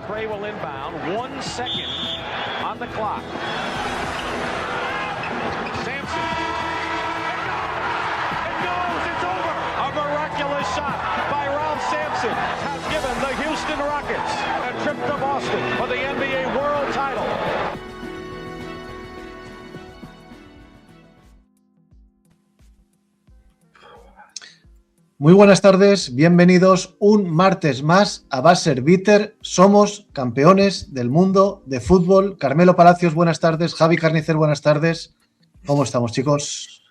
Gray will inbound. 1 second on the clock. Sampson. It goes. It's over. A miraculous shot by Ralph Sampson has given the Houston Rockets a trip to Boston for the NBA World Title. Muy buenas tardes, bienvenidos un martes más a Buzzer Beater. Somos campeones del mundo de fútbol. Carmelo Palacios, buenas tardes. Javi Carnicer, buenas tardes. ¿Cómo estamos, chicos?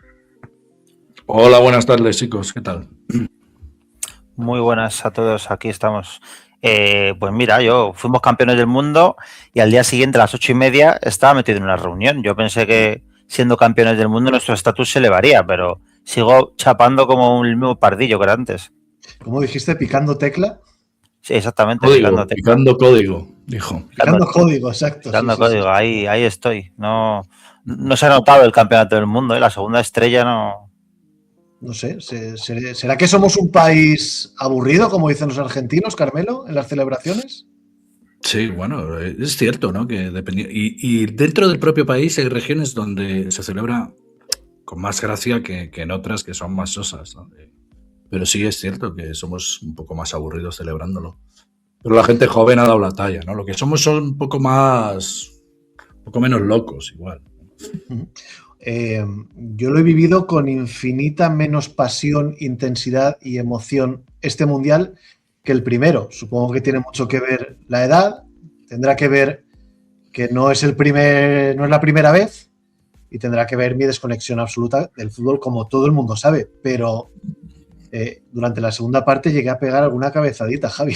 Hola, buenas tardes, chicos. ¿Qué tal? Muy buenas a todos, aquí estamos. Pues mira, fuimos campeones del mundo y al día siguiente a las 8:30 estaba metido en una reunión. Yo pensé que siendo campeones del mundo nuestro estatus se elevaría, pero sigo chapando como el mismo pardillo que era antes. ¿Cómo dijiste? ¿Picando tecla? Sí, exactamente. Picando código, dijo. Picando código, exacto. Picando código, sí. Ahí estoy. No se ha notado el campeonato del mundo, ¿eh? La segunda estrella no... No sé, ¿será que somos un país aburrido, como dicen los argentinos, Carmelo, en las celebraciones? Sí, bueno, es cierto, ¿no? Que y dentro del propio país hay regiones donde se celebra con más gracia que en otras que son más sosas, ¿no? Pero sí es cierto que somos un poco más aburridos celebrándolo. Pero la gente joven ha dado la talla, ¿no? Lo que somos son un poco menos locos, igual. Yo lo he vivido con infinita menos pasión, intensidad y emoción este mundial que el primero. Supongo que tiene mucho que ver la edad, tendrá que ver que no es la primera vez y tendrá que ver mi desconexión absoluta del fútbol, como todo el mundo sabe, pero durante la segunda parte llegué a pegar alguna cabezadita, Javi.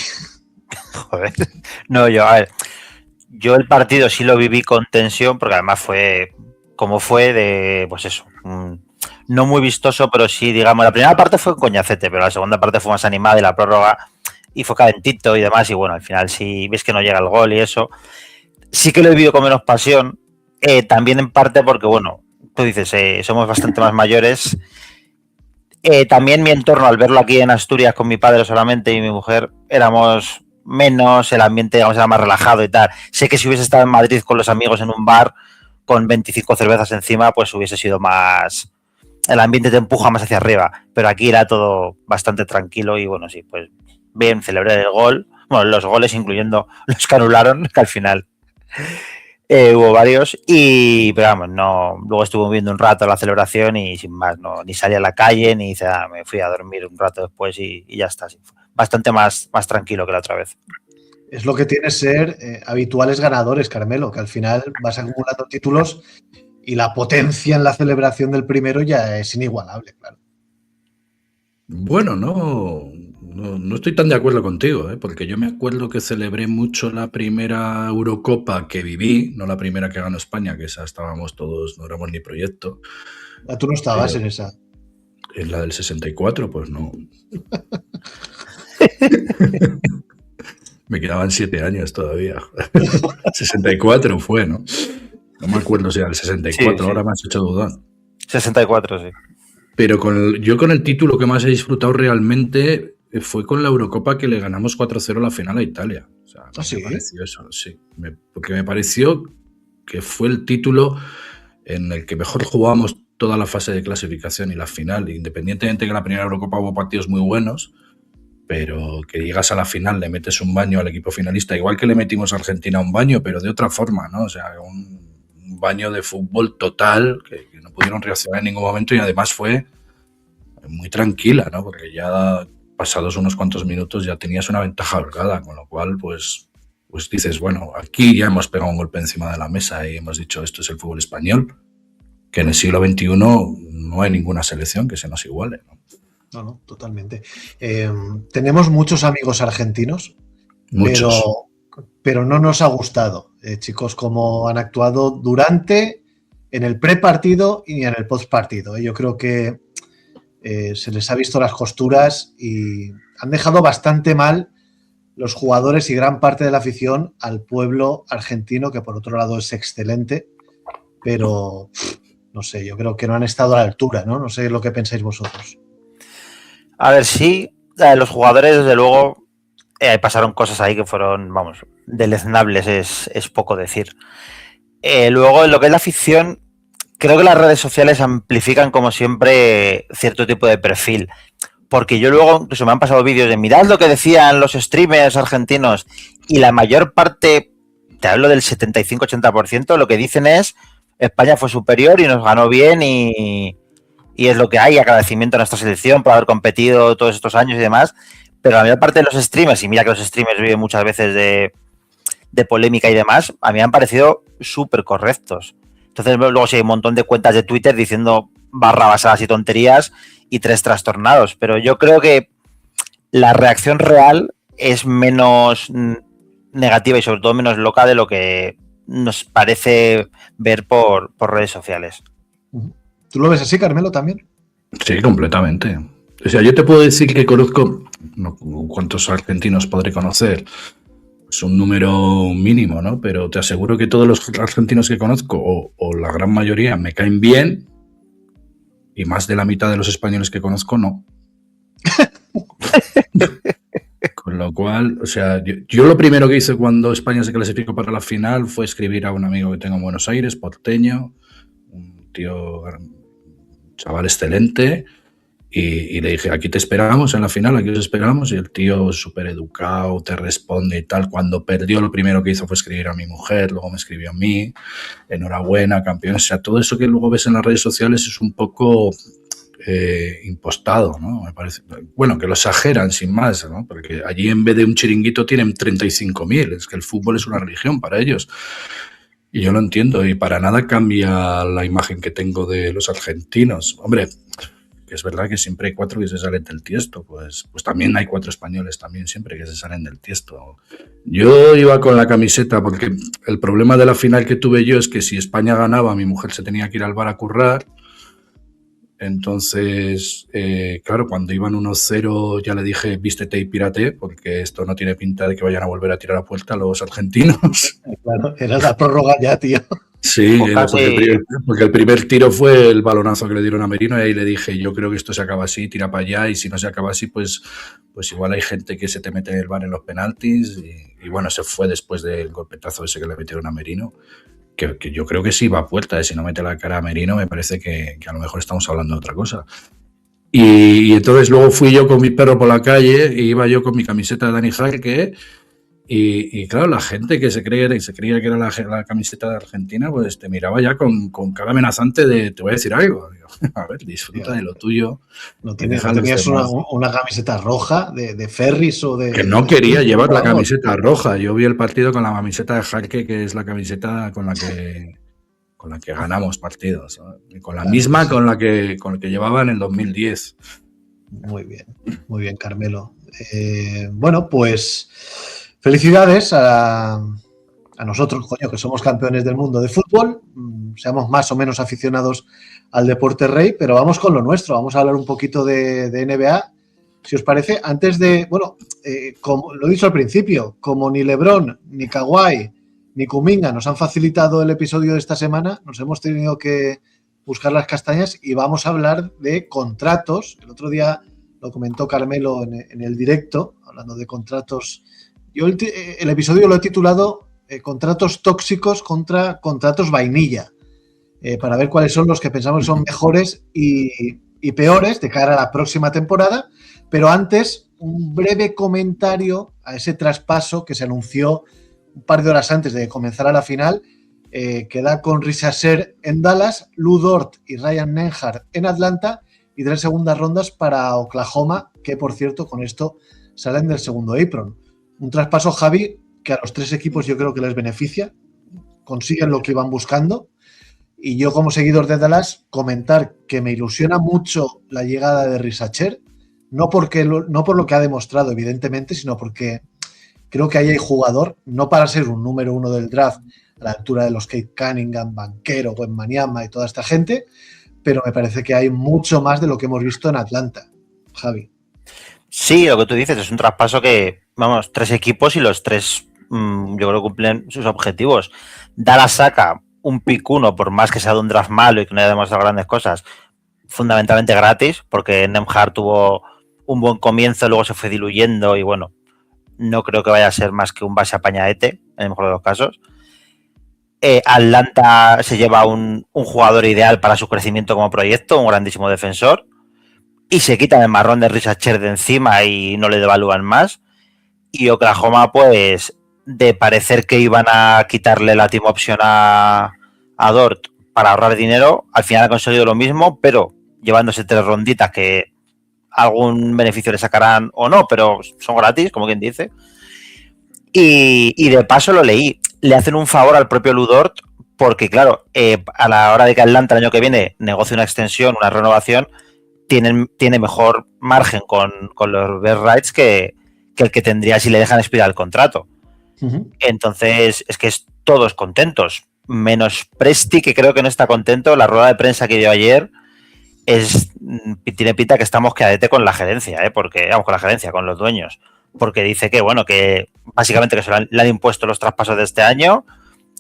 Joder. No, yo el partido sí lo viví con tensión, porque además fue de, pues eso, no muy vistoso, pero sí, digamos, la primera parte fue un coñacete, pero la segunda parte fue más animada y la prórroga y fue calentito y demás, y bueno, al final sí ves que no llega el gol y eso, sí que lo he vivido con menos pasión, también en parte porque, bueno, tú dices, somos bastante más mayores, también mi entorno, al verlo aquí en Asturias con mi padre solamente y mi mujer, éramos menos, el ambiente, digamos, era más relajado y tal. Sé que si hubiese estado en Madrid con los amigos en un bar con 25 cervezas encima, pues hubiese sido más... El ambiente te empuja más hacia arriba, pero aquí era todo bastante tranquilo y bueno, sí, pues bien, celebré el gol, bueno, los goles incluyendo los que anularon, que al final hubo varios, pero vamos, no, luego estuve viendo un rato la celebración y sin más, no, ni salí a la calle, ni hice nada, me fui a dormir un rato después y ya está, sí, bastante más tranquilo que la otra vez. Es lo que tiene ser habituales ganadores, Carmelo, que al final vas acumulando títulos y la potencia en la celebración del primero ya es inigualable, claro. Bueno, no estoy tan de acuerdo contigo, porque yo me acuerdo que celebré mucho la primera Eurocopa que viví, no la primera que ganó España, que esa estábamos todos, no éramos ni proyecto. Tú no estabas en esa. En la del 64, pues no. Me quedaban 7 años todavía. 64 fue, ¿no? No me acuerdo si era el 64, sí. Ahora me has hecho dudar. 64, sí. Pero yo con el título que más he disfrutado realmente fue con la Eurocopa que le ganamos 4-0 la final a Italia. O sea, ¿sí? Me pareció eso, sí. Porque me pareció que fue el título en el que mejor jugamos toda la fase de clasificación y la final, independientemente de que en la primera Eurocopa hubo partidos muy buenos, pero que llegas a la final, le metes un baño al equipo finalista, igual que le metimos a Argentina un baño, pero de otra forma, ¿no? O sea, un baño de fútbol total, que no pudieron reaccionar en ningún momento y además fue muy tranquila, ¿no? Porque ya pasados unos cuantos minutos ya tenías una ventaja holgada, con lo cual, pues dices, bueno, aquí ya hemos pegado un golpe encima de la mesa y hemos dicho, esto es el fútbol español, que en el siglo XXI no hay ninguna selección que se nos iguale, ¿no? No, totalmente. Tenemos muchos amigos argentinos, muchos. Pero no nos ha gustado, chicos, cómo han actuado durante, en el prepartido y en el postpartido. Yo creo que se les ha visto las costuras y han dejado bastante mal los jugadores y gran parte de la afición al pueblo argentino, que por otro lado es excelente, pero no sé, yo creo que no han estado a la altura, ¿no? No sé lo que pensáis vosotros. A ver, sí, los jugadores, desde luego, pasaron cosas ahí que fueron, vamos, deleznables, es poco decir. Luego, en lo que es la ficción, creo que las redes sociales amplifican, como siempre, cierto tipo de perfil. Porque yo luego, incluso me han pasado vídeos de mirad lo que decían los streamers argentinos, y la mayor parte, te hablo del 75-80%, lo que dicen es España fue superior y nos ganó bien y es lo que hay, agradecimiento a nuestra selección por haber competido todos estos años y demás. Pero la mayor parte de los streamers, y mira que los streamers viven muchas veces de polémica y demás, a mí me han parecido súper correctos. Entonces luego sí hay un montón de cuentas de Twitter diciendo barrabasadas y tonterías y 3 trastornados, pero yo creo que la reacción real es menos negativa y sobre todo menos loca de lo que nos parece ver por redes sociales. ¿Tú lo ves así, Carmelo, también? Sí, completamente. O sea, yo te puedo decir que conozco, no, ¿cuántos argentinos podré conocer? Pues un número mínimo, ¿no? Pero te aseguro que todos los argentinos que conozco, o la gran mayoría, me caen bien, y más de la mitad de los españoles que conozco, no. Con lo cual, o sea, yo lo primero que hice cuando España se clasificó para la final fue escribir a un amigo que tengo en Buenos Aires, porteño, un tío, chaval excelente, y le dije, aquí te esperamos en la final, aquí os esperamos, y el tío súper educado, te responde y tal. Cuando perdió, lo primero que hizo fue escribir a mi mujer, luego me escribió a mí, enhorabuena, campeón. O sea, todo eso que luego ves en las redes sociales es un poco impostado, ¿no? Me parece, bueno, que lo exageran sin más, ¿no? Porque allí en vez de un chiringuito tienen 35.000, es que el fútbol es una religión para ellos. Y yo lo entiendo, y para nada cambia la imagen que tengo de los argentinos. Hombre, que es verdad que siempre hay 4 que se salen del tiesto, pues también hay 4 españoles también siempre que se salen del tiesto. Yo iba con la camiseta porque el problema de la final que tuve yo es que si España ganaba, mi mujer se tenía que ir al bar a currar. Entonces, claro, cuando iban 1-0 ya le dije vístete y pírate, porque esto no tiene pinta de que vayan a volver a tirar a puerta los argentinos. Claro, era la prórroga ya, tío. Sí, porque el primer tiro fue el balonazo que le dieron a Merino, y ahí le dije, yo creo que esto se acaba así, tira para allá, y si no se acaba así, pues igual hay gente que se te mete en el bar en los penaltis, y bueno, se fue después del golpetazo ese que le metieron a Merino. Que yo creo que sí va a puerta, si no mete la cara a Merino me parece que a lo mejor estamos hablando de otra cosa. Y entonces luego fui yo con mi perro por la calle, y iba yo con mi camiseta de Dani Jarque, y claro, la gente que se creía que era la camiseta de Argentina, pues te miraba ya con cara amenazante de te voy a decir algo. Digo, a ver, disfruta de lo tuyo. ¿No tenías una camiseta roja de Ferris o de...? Que no quería llevar la camiseta roja. Yo vi el partido con la camiseta de Jarque, que es la camiseta con la que ganamos partidos, ¿no? Y con la misma con la que llevaba en el 2010. Muy bien, Carmelo. Bueno, pues felicidades a nosotros, coño, que somos campeones del mundo de fútbol. Seamos más o menos aficionados al deporte rey, pero vamos con lo nuestro. Vamos a hablar un poquito de NBA, si os parece. Antes de, bueno, como lo he dicho al principio, como ni LeBron, ni Kawhi, ni Kuminga nos han facilitado el episodio de esta semana, nos hemos tenido que buscar las castañas y vamos a hablar de contratos. El otro día lo comentó Carmelo en el directo, hablando de contratos. Yo el episodio lo he titulado contratos tóxicos contra contratos vainilla, para ver cuáles son los que pensamos que son mejores y peores de cara a la próxima temporada. Pero antes, un breve comentario a ese traspaso que se anunció un par de horas antes de comenzar a la final, que da con Risa Sher en Dallas, Lou Dort y Ryan Nembhard en Atlanta, y 3 segundas rondas para Oklahoma, que por cierto con esto salen del segundo apron. Un traspaso, Javi, que a los 3 equipos yo creo que les beneficia, consiguen lo que iban buscando, y yo como seguidor de Dallas comentar que me ilusiona mucho la llegada de Risa Sher, no por lo que ha demostrado evidentemente, sino porque creo que ahí hay jugador, no para ser un número 1 del draft a la altura de los Kate Cunningham, Banchero, Wembanyama y toda esta gente, pero me parece que hay mucho más de lo que hemos visto en Atlanta. Javi. Sí, lo que tú dices es un traspaso que, vamos, 3 equipos y los 3 yo creo que cumplen sus objetivos. Dallas saca un pick 1, por más que sea de un draft malo y que no haya demostrado grandes cosas, fundamentalmente gratis, porque Nembhard tuvo un buen comienzo, luego se fue diluyendo y bueno, no creo que vaya a ser más que un base apañadete, en el mejor de los casos. Atlanta se lleva un jugador ideal para su crecimiento como proyecto, un grandísimo defensor, y se quitan el marrón de Richard Sher de encima y no le devalúan más. Y Oklahoma, pues, de parecer que iban a quitarle la team option a Dort para ahorrar dinero, al final ha conseguido lo mismo, pero llevándose 3 ronditas que algún beneficio le sacarán o no, pero son gratis, como quien dice. Y de paso lo leí, le hacen un favor al propio Lu Dort porque, claro, a la hora de que Atlanta el año que viene negocie una extensión, una renovación, tiene mejor margen con los best rights que el que tendría si le dejan expirar el contrato. Entonces, es que todos contentos, menos Presti, que creo que no está contento. La rueda de prensa que dio ayer tiene pinta que está mosqueadete con la gerencia, porque vamos, con la gerencia, con los dueños, porque dice que, bueno, que básicamente que le han impuesto los traspasos de este año,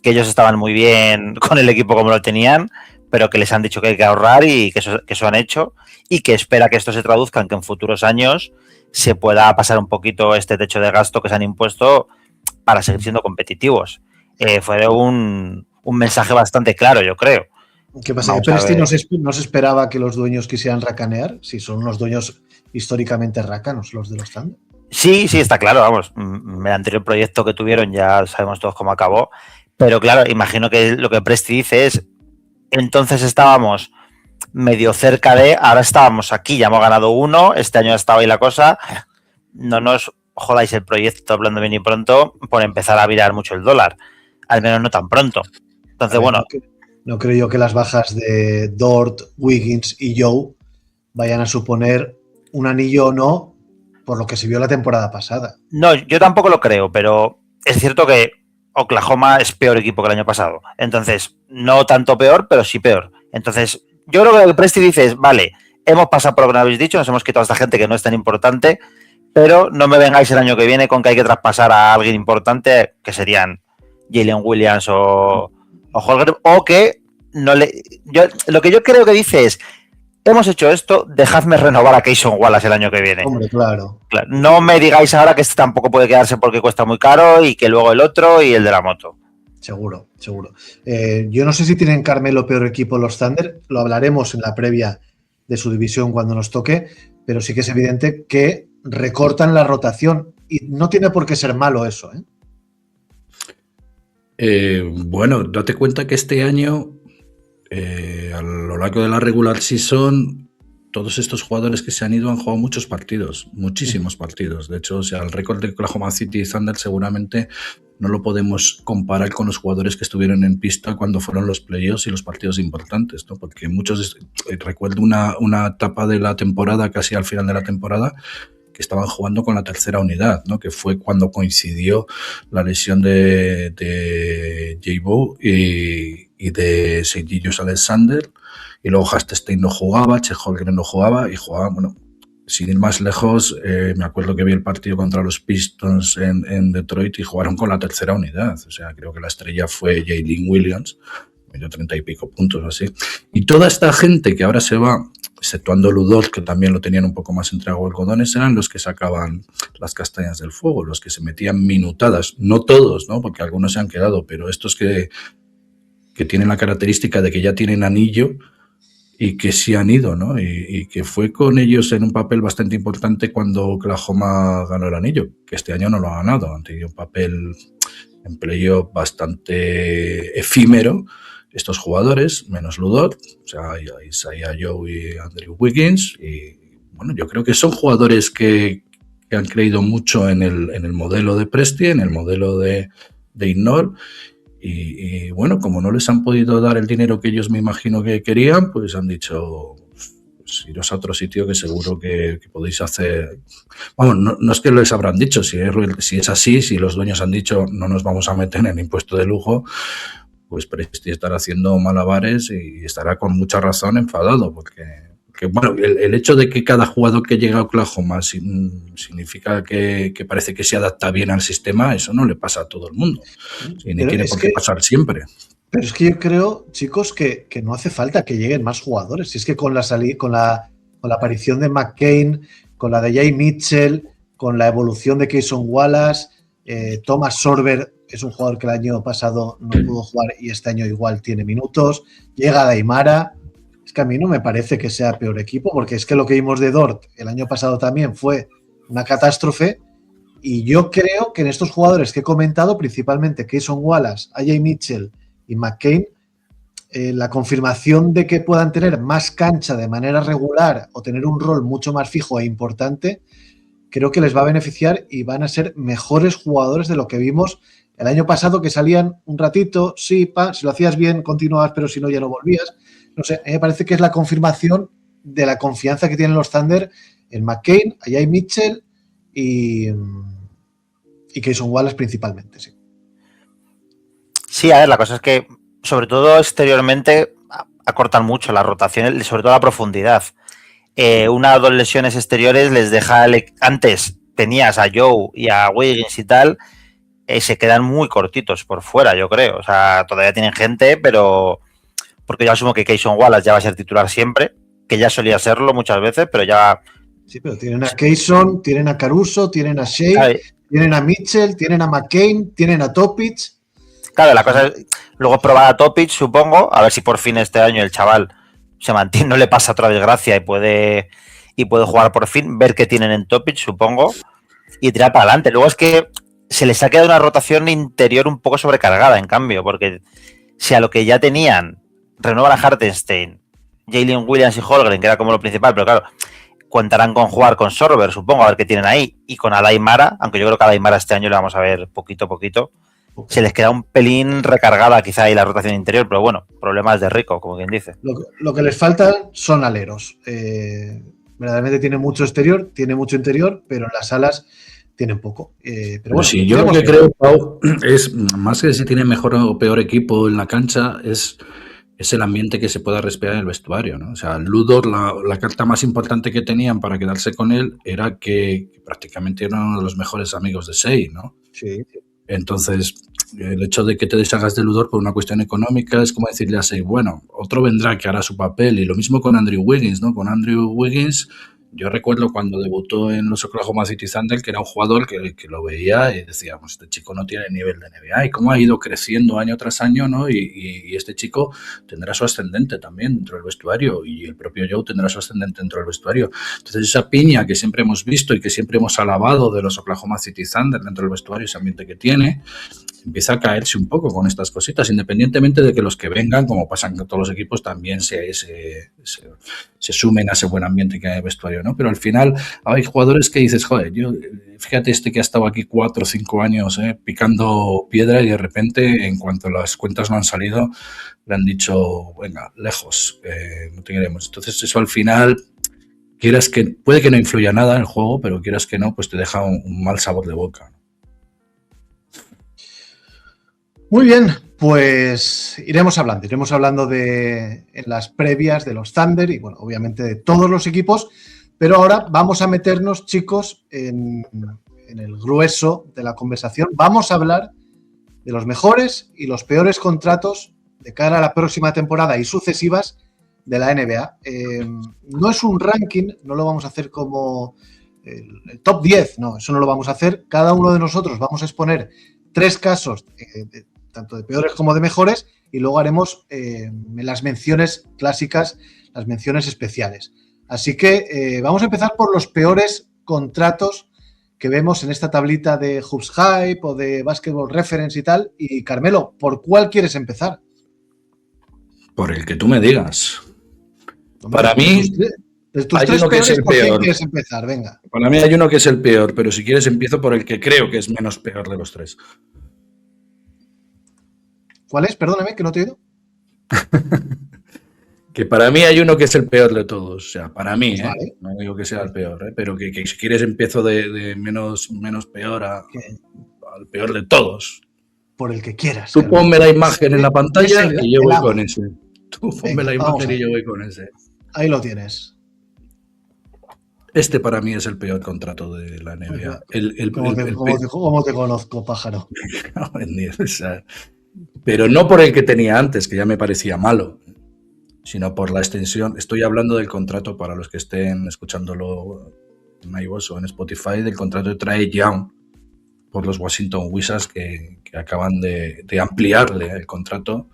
que ellos estaban muy bien con el equipo como lo tenían, pero que les han dicho que hay que ahorrar y que eso han hecho, y que espera que esto se traduzca en que en futuros años se pueda pasar un poquito este techo de gasto que se han impuesto para seguir siendo competitivos. Fue un mensaje bastante claro, yo creo. ¿Qué pasa? ¿Presti no se esperaba que los dueños quisieran racanear? Si son unos dueños históricamente rácanos, los de los Thunder. Sí, está claro, vamos. El anterior proyecto que tuvieron ya sabemos todos cómo acabó. Pero claro, imagino que lo que Presti dice es, entonces estábamos medio cerca de, ahora estábamos aquí, ya hemos ganado 1, este año ha estado ahí la cosa, no nos jodáis el proyecto, hablando bien y pronto, por empezar a virar mucho el dólar, al menos no tan pronto. Entonces, bueno... No creo yo que las bajas de Dort, Wiggins y Joe vayan a suponer un anillo o no por lo que se vio la temporada pasada. No, yo tampoco lo creo, pero es cierto que Oklahoma es peor equipo que el año pasado. Entonces, no tanto peor, pero sí peor. Entonces, yo creo que lo que Presti dice es, vale, hemos pasado por lo que nos habéis dicho, nos hemos quitado a esta gente que no es tan importante, pero no me vengáis el año que viene con que hay que traspasar a alguien importante, que serían Jalen Williams o Holger, o que no le... lo que yo creo que dice es, hemos hecho esto, dejadme renovar a Cason Wallace el año que viene. Hombre, claro. No me digáis ahora que este tampoco puede quedarse porque cuesta muy caro y que luego el otro y el de la moto. Seguro. Yo no sé si tienen Carmelo peor equipo los Thunder, lo hablaremos en la previa de su división cuando nos toque, pero sí que es evidente que recortan la rotación y no tiene por qué ser malo eso, ¿eh? Bueno, date cuenta que este año, a lo largo de la regular season, todos estos jugadores que se han ido han jugado muchos partidos, muchísimos partidos. De hecho, o sea, el récord de Oklahoma City Thunder seguramente no lo podemos comparar con los jugadores que estuvieron en pista cuando fueron los playoffs y los partidos importantes, ¿no? Porque muchos, recuerdo una etapa de la temporada, casi al final de la temporada, que estaban jugando con la tercera unidad, ¿no? Que fue cuando coincidió la lesión de J-Bow y de St. Gilgeous Alexander, y luego Hastestein no jugaba, Chet Holmgren no jugaba, y jugaban, bueno, sin ir más lejos, me acuerdo que vi el partido contra los Pistons en Detroit y jugaron con la tercera unidad. O sea, creo que la estrella fue Jalen Williams, metió 30 y pico puntos así. Y toda esta gente que ahora se va, exceptuando Lu Dort, que también lo tenían un poco más entre agua y algodones, eran los que sacaban las castañas del fuego, los que se metían minutadas. No todos, ¿no? Porque algunos se han quedado, pero estos que tienen la característica de que ya tienen anillo y que sí han ido, ¿no? Y que fue con ellos en un papel bastante importante cuando Oklahoma ganó el anillo, que este año no lo ha ganado. Han tenido un papel en playoff bastante efímero estos jugadores, menos Lu Dort, o sea, Isaiah Joe y Andrew Wiggins. Y bueno, yo creo que son jugadores que han creído mucho en el modelo de Presti, en el modelo de Ignore. Y bueno, como no les han podido dar el dinero que ellos me imagino que querían, pues han dicho, pues iros a otro sitio que seguro que podéis hacer. Vamos, no es que les habrán dicho, si es así, si los dueños han dicho no nos vamos a meter en el impuesto de lujo, pues Presti estará haciendo malabares y estará con mucha razón enfadado, porque bueno, el hecho de que cada jugador que llega a Oklahoma significa que parece que se adapta bien al sistema, eso no le pasa a todo el mundo. Y ni tiene por qué pasar siempre. Pero es que yo creo, chicos, que no hace falta que lleguen más jugadores. Si es que con la aparición de McCain, con la de Jay Mitchell, con la evolución de Cason Wallace. Thomas Sorber es un jugador que el año pasado no pudo jugar y este año igual tiene minutos. Llega Daimara. Es que a mí no me parece que sea peor equipo, porque es que lo que vimos de Dort el año pasado también fue una catástrofe. Y yo creo que en estos jugadores que he comentado, principalmente Cason Wallace, AJ Mitchell y McCain, la confirmación de que puedan tener más cancha de manera regular o tener un rol mucho más fijo e importante, creo que les va a beneficiar y van a ser mejores jugadores de lo que vimos el año pasado, que salían un ratito, sí, si lo hacías bien continuabas, pero si no ya no volvías. No sé, a mí me parece que es la confirmación de la confianza que tienen los Thunder en McCain, AJ Mitchell y Cason Wallace principalmente, sí. Sí, a ver, la cosa es que, sobre todo exteriormente, acortan mucho la rotación, sobre todo la profundidad. Una o dos lesiones exteriores les deja... Antes tenías a Joe y a Wiggins y tal, se quedan muy cortitos por fuera, yo creo. O sea, todavía tienen gente, pero... Porque yo asumo que Cason Wallace ya va a ser titular siempre, que ya solía serlo muchas veces, pero ya... Sí, pero tienen a Cason, tienen a Caruso, tienen a Shea, Claro, tienen a Mitchell, tienen a McCain, tienen a Topic. claro, la cosa es luego probar a Topic, supongo, a ver si por fin este año el chaval se mantiene, no le pasa otra desgracia y puede jugar por fin, ver qué tienen en Topic, supongo, y tirar para adelante. Luego es que se les ha quedado una rotación interior un poco sobrecargada, en cambio, porque si a lo que ya tenían renuevan a Hartenstein, Jalen Williams y Holmgren, que era como lo principal, pero claro, contarán con jugar con Sorber, supongo, a ver qué tienen ahí, y con Daimara, aunque yo creo que a Daimara este año le vamos a ver poquito a poquito. Se les queda un pelín recargada quizá ahí la rotación interior, pero bueno, problemas de Rico, como quien dice. Lo que les falta son aleros. Verdaderamente tiene mucho exterior, tiene mucho interior, pero en las alas tienen poco. Pero bueno, sí, yo lo que creo, Pau, es más que si tiene mejor o peor equipo en la cancha, es el ambiente que se pueda respirar en el vestuario, ¿no? O sea, Ludor, la carta más importante que tenían para quedarse con él era que prácticamente era uno de los mejores amigos de Shea, ¿no? Sí. Entonces, el hecho de que te deshagas de Ludor por una cuestión económica es como decirle a Shea, bueno, otro vendrá que hará su papel. Y lo mismo con Andrew Wiggins, ¿no? Con Andrew Wiggins, yo recuerdo cuando debutó en los Oklahoma City Thunder que era un jugador que lo veía y decíamos, este chico no tiene nivel de NBA. Y cómo ha ido creciendo año tras año, ¿no? Y este chico tendrá su ascendente también dentro del vestuario y el propio Joe tendrá su ascendente dentro del vestuario. Entonces esa piña que siempre hemos visto y que siempre hemos alabado de los Oklahoma City Thunder dentro del vestuario, ese ambiente que tiene, empieza a caerse un poco con estas cositas, independientemente de que los que vengan, como pasan con todos los equipos, también se sumen a ese buen ambiente que hay en el vestuario, ¿no? Pero al final hay jugadores que dices, joder, fíjate este que ha estado aquí 4 o 5 años picando piedra y de repente, en cuanto las cuentas no han salido, le han dicho, venga, lejos, no te queremos. Entonces eso al final, quieras que, puede que no influya nada en el juego, pero quieras que no, pues te deja un mal sabor de boca, ¿no? Muy bien, pues iremos hablando en las previas de los Thunder y, bueno, obviamente de todos los equipos, pero ahora vamos a meternos, chicos, en el grueso de la conversación. Vamos a hablar de los mejores y los peores contratos de cara a la próxima temporada y sucesivas de la NBA. No es un ranking, no lo vamos a hacer como el top 10, no, eso no lo vamos a hacer. Cada uno de nosotros vamos a exponer 3 casos tanto de peores como de mejores, y luego haremos las menciones clásicas, las menciones especiales. Así que vamos a empezar por los peores contratos que vemos en esta tablita de Hoops Hype o de Basketball Reference y tal. Y Carmelo, ¿por cuál quieres empezar? Por el que tú me digas. Hombre, para mí, de tus hay 3 uno que es peores, el ¿por quién peor. quieres empezar? Venga. Para mí hay uno que es el peor, pero si quieres empiezo por el que creo que es menos peor de los 3. ¿Cuál es? Perdóname, que no te he oído. Que para mí hay uno que es el peor de todos. O sea, para mí, Pues vale. no digo que sea el peor, pero que si quieres empiezo de menos peor al peor de todos. Por el que quieras. Tú Carmelo. ponme la imagen en la pantalla Ese, y yo voy el con amo. ese. Tú ponme Venga, la vamos imagen a y yo ver. voy con ese. Ahí lo tienes. Este para mí es el peor contrato de la NBA. ¿Cómo te conozco, pájaro? O sea, pero no por el que tenía antes, que ya me parecía malo, sino por la extensión. Estoy hablando del contrato para los que estén escuchándolo iVoox o en Spotify del contrato de Trae Young por los Washington Wizards que acaban de ampliarle el contrato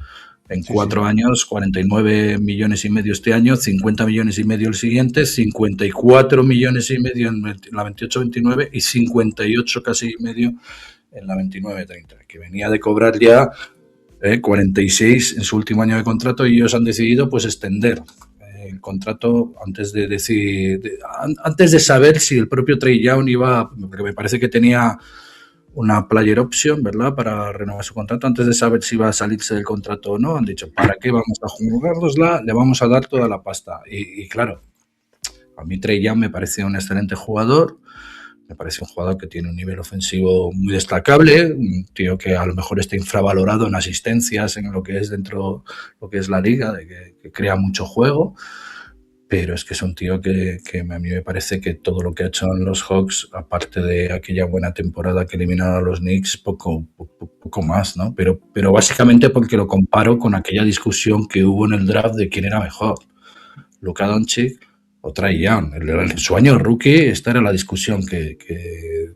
en 4 años, 49 millones y medio este año, 50 millones y medio el siguiente, 54 millones y medio en la 28-29 y 58 casi y medio en la 29-30, que venía de cobrar ya 46 en su último año de contrato, y ellos han decidido pues extender el contrato antes de saber si el propio Trae Young iba, porque me parece que tenía una player option, ¿verdad?, para renovar su contrato. Antes de saber si iba a salirse del contrato o no, han dicho, ¿para qué vamos a jugárnosla? Le vamos a dar toda la pasta. Y claro, a mí Trae Young me parece un excelente jugador, me parece un jugador que tiene un nivel ofensivo muy destacable, un tío que a lo mejor está infravalorado en asistencias, en lo que es dentro, lo que es la liga, de que crea mucho juego. Pero es que es un tío que a mí me parece que todo lo que ha hecho en los Hawks, aparte de aquella buena temporada que eliminaron a los Knicks, poco más, ¿no? Pero básicamente porque lo comparo con aquella discusión que hubo en el draft de quién era mejor, Luka Doncic o Trae Young. En su año rookie, esta era la discusión que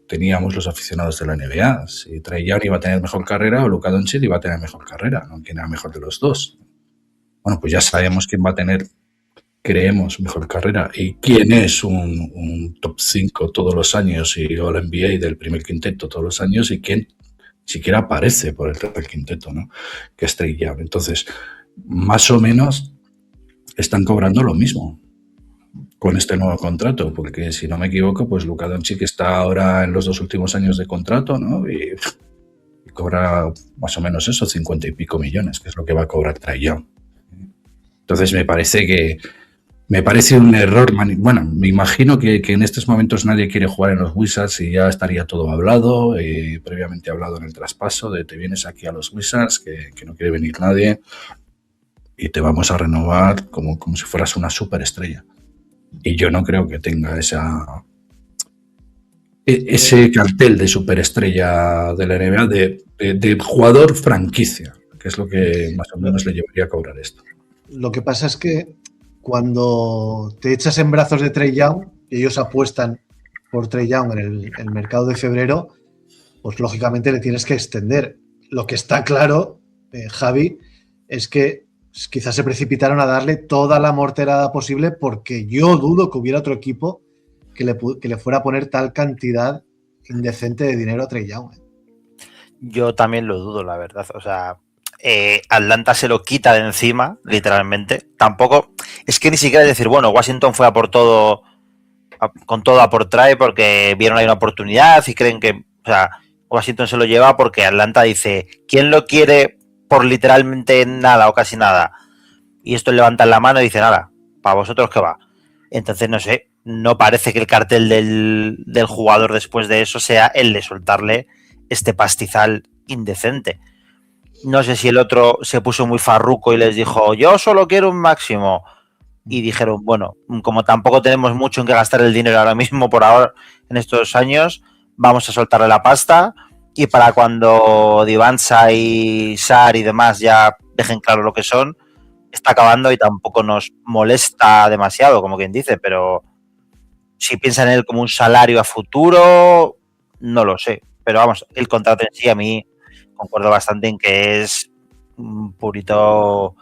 teníamos los aficionados de la NBA. Si Trae Young iba a tener mejor carrera o Luka Doncic iba a tener mejor carrera, ¿no? ¿Quién era mejor de los dos? Bueno, pues ya sabemos quién va a tener, creemos, mejor carrera, y quién es un top 5 todos los años y All NBA del primer quinteto todos los años, y quién siquiera aparece por el tercer quinteto, ¿no?, que es Trae Young. Entonces, más o menos están cobrando lo mismo con este nuevo contrato, porque si no me equivoco, pues Luka Doncic está ahora en los 2 últimos años de contrato, ¿no?, y cobra más o menos eso, 50 y pico millones, que es lo que va a cobrar Trae Young. Entonces me parece un error. Bueno, me imagino que en estos momentos nadie quiere jugar en los Wizards y ya estaría todo hablado, previamente hablado en el traspaso, de te vienes aquí a los Wizards, que no quiere venir nadie, y te vamos a renovar como si fueras una superestrella. Y yo no creo que tenga ese cartel de superestrella de la NBA, de jugador franquicia, que es lo que más o menos le llevaría a cobrar esto. Lo que pasa es que cuando te echas en brazos de Trae Young y ellos apuestan por Trae Young en el mercado de febrero, pues lógicamente le tienes que extender. Lo que está claro, Javi, es que quizás se precipitaron a darle toda la morterada posible, porque yo dudo que hubiera otro equipo que le fuera a poner tal cantidad indecente de dinero a Trae Young. Yo también lo dudo, la verdad. O sea, Atlanta se lo quita de encima, literalmente. Tampoco, es que ni siquiera es decir, bueno, Washington fue a por todo, con todo a por Trae porque vieron ahí una oportunidad y creen que, o sea, Washington se lo lleva porque Atlanta dice, ¿quién lo quiere por literalmente nada o casi nada? Y esto levantan la mano y dicen, nada, para vosotros qué va. Entonces, no sé, no parece que el cartel del jugador después de eso sea el de soltarle este pastizal indecente. No sé si el otro se puso muy farruco y les dijo, yo solo quiero un máximo. Y dijeron, bueno, como tampoco tenemos mucho en que gastar el dinero ahora mismo por ahora, en estos años, vamos a soltarle la pasta, y para cuando Divansa y Sar y demás ya dejen claro lo que son, está acabando y tampoco nos molesta demasiado, como quien dice, pero si piensan en él como un salario a futuro, no lo sé. Pero vamos, el contrato en sí, a mí concuerdo bastante en que es un purito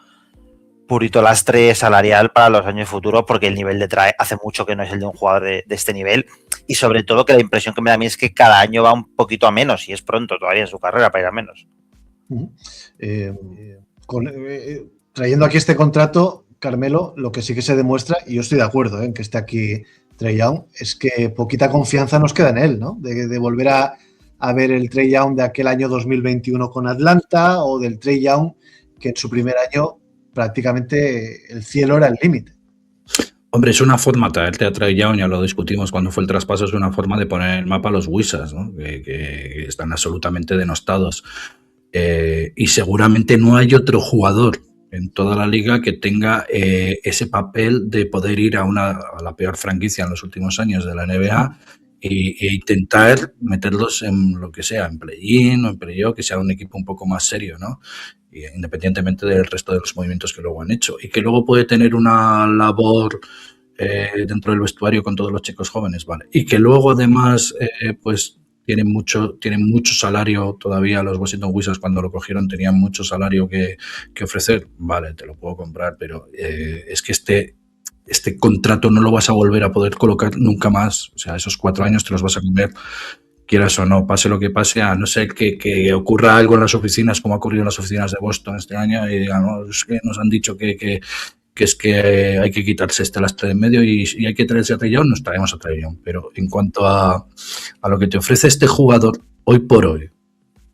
lastre salarial para los años futuros, porque el nivel de Trae hace mucho que no es el de un jugador de este nivel, y sobre todo que la impresión que me da a mí es que cada año va un poquito a menos, y es pronto todavía en su carrera para ir a menos. Trayendo aquí este contrato, Carmelo, lo que sí que se demuestra, y yo estoy de acuerdo en que esté aquí Trae Young, es que poquita confianza nos queda en él, ¿no? De volver a ver el Trae Young de aquel año 2021 con Atlanta, o del Trae Young que en su primer año prácticamente el cielo era el límite. Hombre, es una forma, traerte a Trae Young, ya lo discutimos cuando fue el traspaso, es una forma de poner en el mapa a los Wizards, ¿no? que están absolutamente denostados. Y seguramente no hay otro jugador en toda la liga que tenga ese papel de poder ir a la peor franquicia en los últimos años de la NBA e intentar meterlos en lo que sea, en play-in o en play-off, que sea un equipo un poco más serio, ¿no? Independientemente del resto de los movimientos que luego han hecho, y que luego puede tener una labor dentro del vestuario con todos los chicos jóvenes, vale. Y que luego además, pues tienen mucho salario todavía. Los Washington Wizards cuando lo cogieron tenían mucho salario que ofrecer, vale, te lo puedo comprar, pero es que este contrato no lo vas a volver a poder colocar nunca más. O sea, esos 4 años te los vas a comer, quieras o no, pase lo que pase, a no ser que ocurra algo en las oficinas, como ha ocurrido en las oficinas de Boston este año, y digan, no, es que nos han dicho que es que hay que quitarse este lastre de en medio y hay que traerse a Trae Young, nos traemos a Trae Young. Pero en cuanto a lo que te ofrece este jugador hoy por hoy,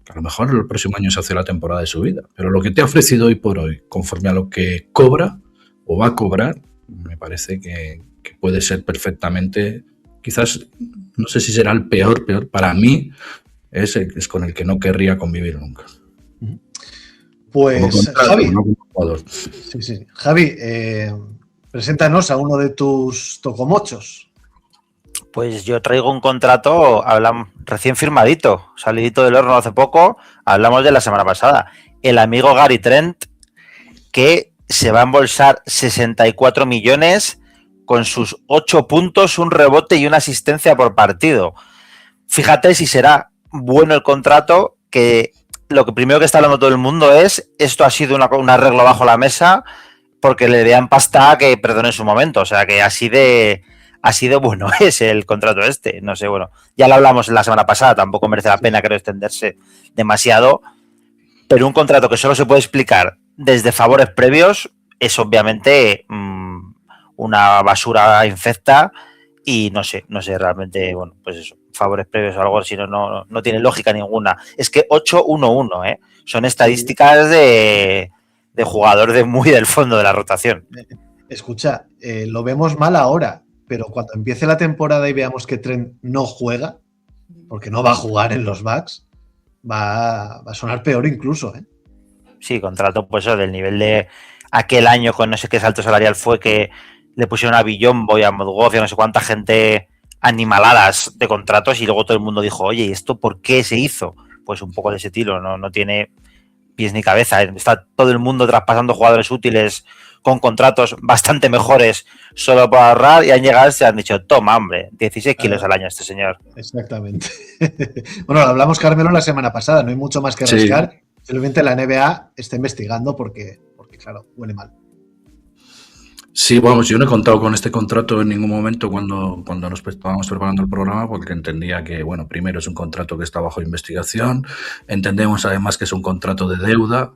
que a lo mejor el próximo año se hace la temporada de su vida, pero lo que te ha ofrecido hoy por hoy, conforme a lo que cobra o va a cobrar, me parece que puede ser perfectamente, quizás, no sé si será el peor, para mí es con el que no querría convivir nunca. Pues contrato, Javi, no como jugador. sí. Javi, preséntanos a uno de tus tocomochos. Pues yo traigo un contrato recién firmadito, salidito del horno hace poco, hablamos de la semana pasada. El amigo Gary Trent, que se va a embolsar 64 millones con sus 8 puntos, un rebote y una asistencia por partido. Fíjate si será bueno el contrato, que lo que primero que está hablando todo el mundo es esto ha sido un arreglo bajo la mesa porque le dan pasta que perdone su momento. O sea que así de bueno es el contrato este. No sé, bueno, ya lo hablamos la semana pasada, tampoco merece la pena, creo, extenderse demasiado. Pero un contrato que solo se puede explicar desde favores previos es obviamente una basura infecta y no sé realmente, bueno, pues eso, favores previos o algo, si no tiene lógica ninguna. Es que 8-1-1, ¿eh? Son estadísticas de jugador muy del fondo de la rotación. Escucha, lo vemos mal ahora, pero cuando empiece la temporada y veamos que Trent no juega, porque no va a jugar en los Bucks, va a sonar peor incluso, ¿eh? Sí, contrato pues eso, del nivel de aquel año con no sé qué salto salarial fue que le pusieron a Billombo y a Modgov y a no sé cuánta gente animaladas de contratos y luego todo el mundo dijo, oye, ¿y esto por qué se hizo? Pues un poco de ese estilo, no tiene pies ni cabeza. Está todo el mundo traspasando jugadores útiles con contratos bastante mejores solo para ahorrar y han llegado y se han dicho, toma, hombre, 16 kilos al año este señor. Exactamente. Bueno, lo hablamos, Carmelo, la semana pasada, no hay mucho más que rascar. Sí. Simplemente la NBA está investigando porque, claro, huele mal. Sí, vamos, yo no he contado con este contrato en ningún momento cuando nos estábamos preparando el programa, porque entendía que, bueno, primero es un contrato que está bajo investigación, entendemos además que es un contrato de deuda,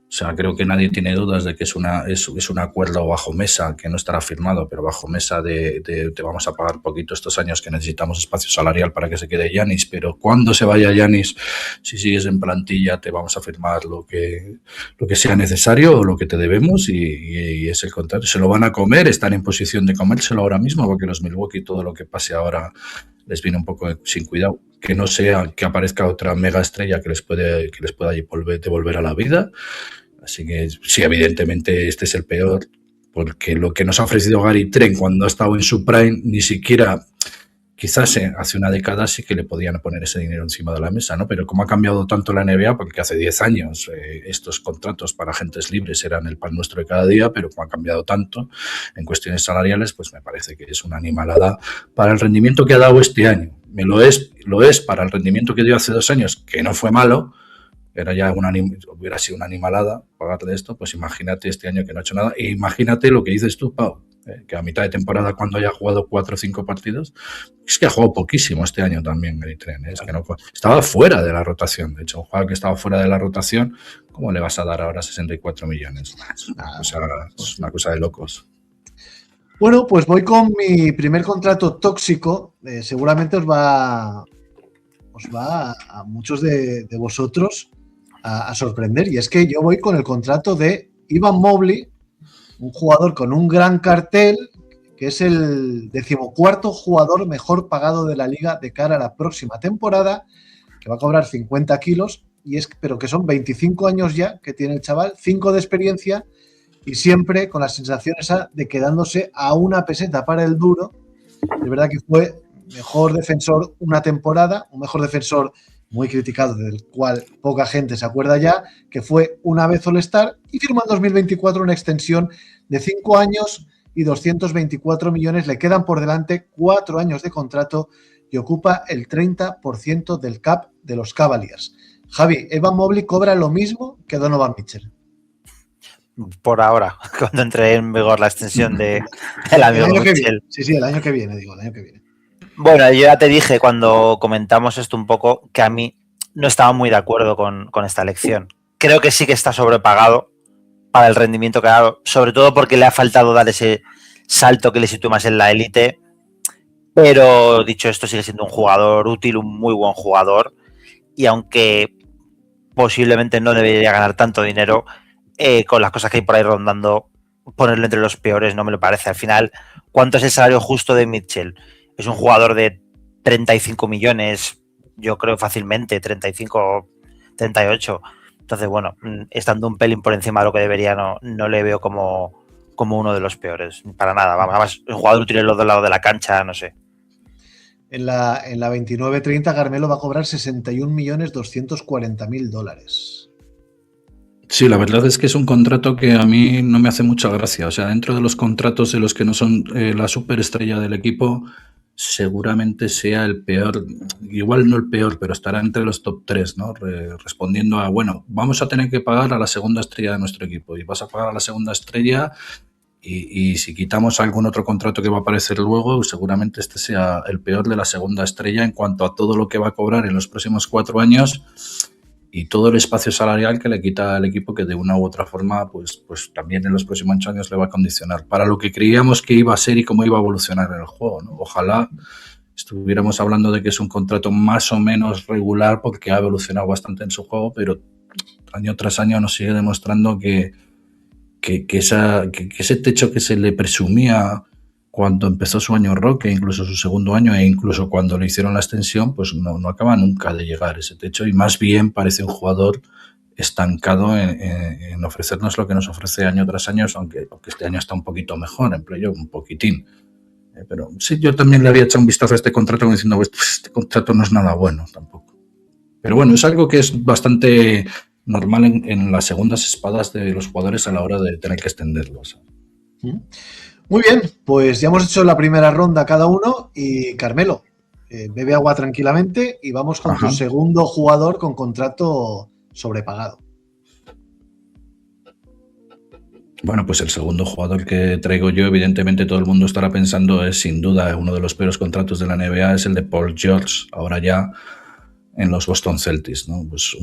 o sea, creo que nadie tiene dudas de que es un acuerdo bajo mesa, que no estará firmado, pero bajo mesa de te vamos a pagar poquito estos años que necesitamos espacio salarial para que se quede Giannis, pero cuando se vaya Giannis, si sigues en plantilla, te vamos a firmar lo que sea necesario o lo que te debemos y es el contrato. Se lo van a comer, están en posición de comérselo ahora mismo, porque los Milwaukee, todo lo que pase ahora les viene un poco sin cuidado. Que no sea que aparezca otra mega estrella que les pueda devolver a la vida. Así que sí, evidentemente este es el peor, porque lo que nos ha ofrecido Gary Trent cuando ha estado en su prime, ni siquiera, quizás hace una década sí que le podían poner ese dinero encima de la mesa, ¿no? Pero como ha cambiado tanto la NBA, porque hace 10 años estos contratos para agentes libres eran el pan nuestro de cada día, pero como ha cambiado tanto en cuestiones salariales, pues me parece que es una animalada para el rendimiento que ha dado este año. Lo es para el rendimiento que dio hace 2 años, que no fue malo. Hubiera sido una animalada pagarle esto, pues imagínate este año que no ha hecho nada. E imagínate lo que dices tú, Pau, que a mitad de temporada, cuando haya jugado 4 o 5 partidos, es que ha jugado poquísimo este año también Gary Trent, es que no, estaba fuera de la rotación. De hecho, un jugador que estaba fuera de la rotación, ¿cómo le vas a dar ahora 64 millones? Es una cosa de locos. Bueno, pues voy con mi primer contrato tóxico. Seguramente os va a muchos de vosotros a sorprender, y es que yo voy con el contrato de Evan Mobley, un jugador con un gran cartel, que es el 14º jugador mejor pagado de la liga de cara a la próxima temporada, que va a cobrar 50 kilos, pero que son 25 años ya que tiene el chaval, 5 de experiencia y siempre con la sensación esa de quedándose a una peseta para el duro. De verdad que fue mejor defensor una temporada, un mejor defensor muy criticado, del cual poca gente se acuerda ya, que fue una vez All-Star y firmó en 2024 una extensión de 5 años y 224 millones. Le quedan por delante 4 años de contrato y ocupa el 30% del cap de los Cavaliers. Javi, Evan Mobley cobra lo mismo que Donovan Mitchell. Por ahora, cuando entre en vigor la extensión del El amigo año que Mitchell. viene. Sí, el año que viene, digo, el año que viene. Bueno, yo ya te dije cuando comentamos esto un poco que a mí no estaba muy de acuerdo con esta elección. Creo que sí que está sobrepagado para el rendimiento que ha dado, sobre todo porque le ha faltado dar ese salto que le sitúe más en la élite. Pero dicho esto, sigue siendo un jugador útil, un muy buen jugador. Y aunque posiblemente no debería ganar tanto dinero, con las cosas que hay por ahí rondando, ponerlo entre los peores no me lo parece. Al final, ¿cuánto es el salario justo de Mitchell? Es un jugador de 35 millones, yo creo fácilmente, 35, 38. Entonces, bueno, estando un pelín por encima de lo que debería, no le veo como uno de los peores. Para nada, vamos, además, un jugador útil en los dos lados de la cancha, no sé. En la 29-30, Carmelo va a cobrar 61.240.000 dólares. Sí, la verdad es que es un contrato que a mí no me hace mucha gracia. O sea, dentro de los contratos de los que no son la superestrella del equipo, seguramente sea el peor, igual no el peor, pero estará entre los top 3, ¿no? Respondiendo a, bueno, vamos a tener que pagar a la segunda estrella de nuestro equipo y vas a pagar a la segunda estrella y si quitamos algún otro contrato que va a aparecer luego, seguramente este sea el peor de la segunda estrella en cuanto a todo lo que va a cobrar en los próximos 4 años y todo el espacio salarial que le quita al equipo que de una u otra forma pues también en los próximos años le va a condicionar para lo que creíamos que iba a ser y cómo iba a evolucionar en el juego, ¿no? Ojalá estuviéramos hablando de que es un contrato más o menos regular porque ha evolucionado bastante en su juego, pero año tras año nos sigue demostrando que ese techo que se le presumía cuando empezó su año Roque, incluso su segundo año e incluso cuando le hicieron la extensión, pues no acaba nunca de llegar ese techo y más bien parece un jugador estancado en ofrecernos lo que nos ofrece año tras año, aunque este año está un poquito mejor en playoff, un poquitín. Pero sí, yo también le había echado un vistazo a este contrato como diciendo, pues este contrato no es nada bueno tampoco. Pero bueno, es algo que es bastante normal en las segundas espadas de los jugadores a la hora de tener que extenderlos. Muy bien, pues ya hemos hecho la primera ronda cada uno y Carmelo, bebe agua tranquilamente y vamos con tu segundo jugador con contrato sobrepagado. Bueno, pues el segundo jugador que traigo yo, evidentemente todo el mundo estará pensando, es sin duda uno de los peores contratos de la NBA, es el de Paul George, ahora ya en los Boston Celtics, ¿no? Pues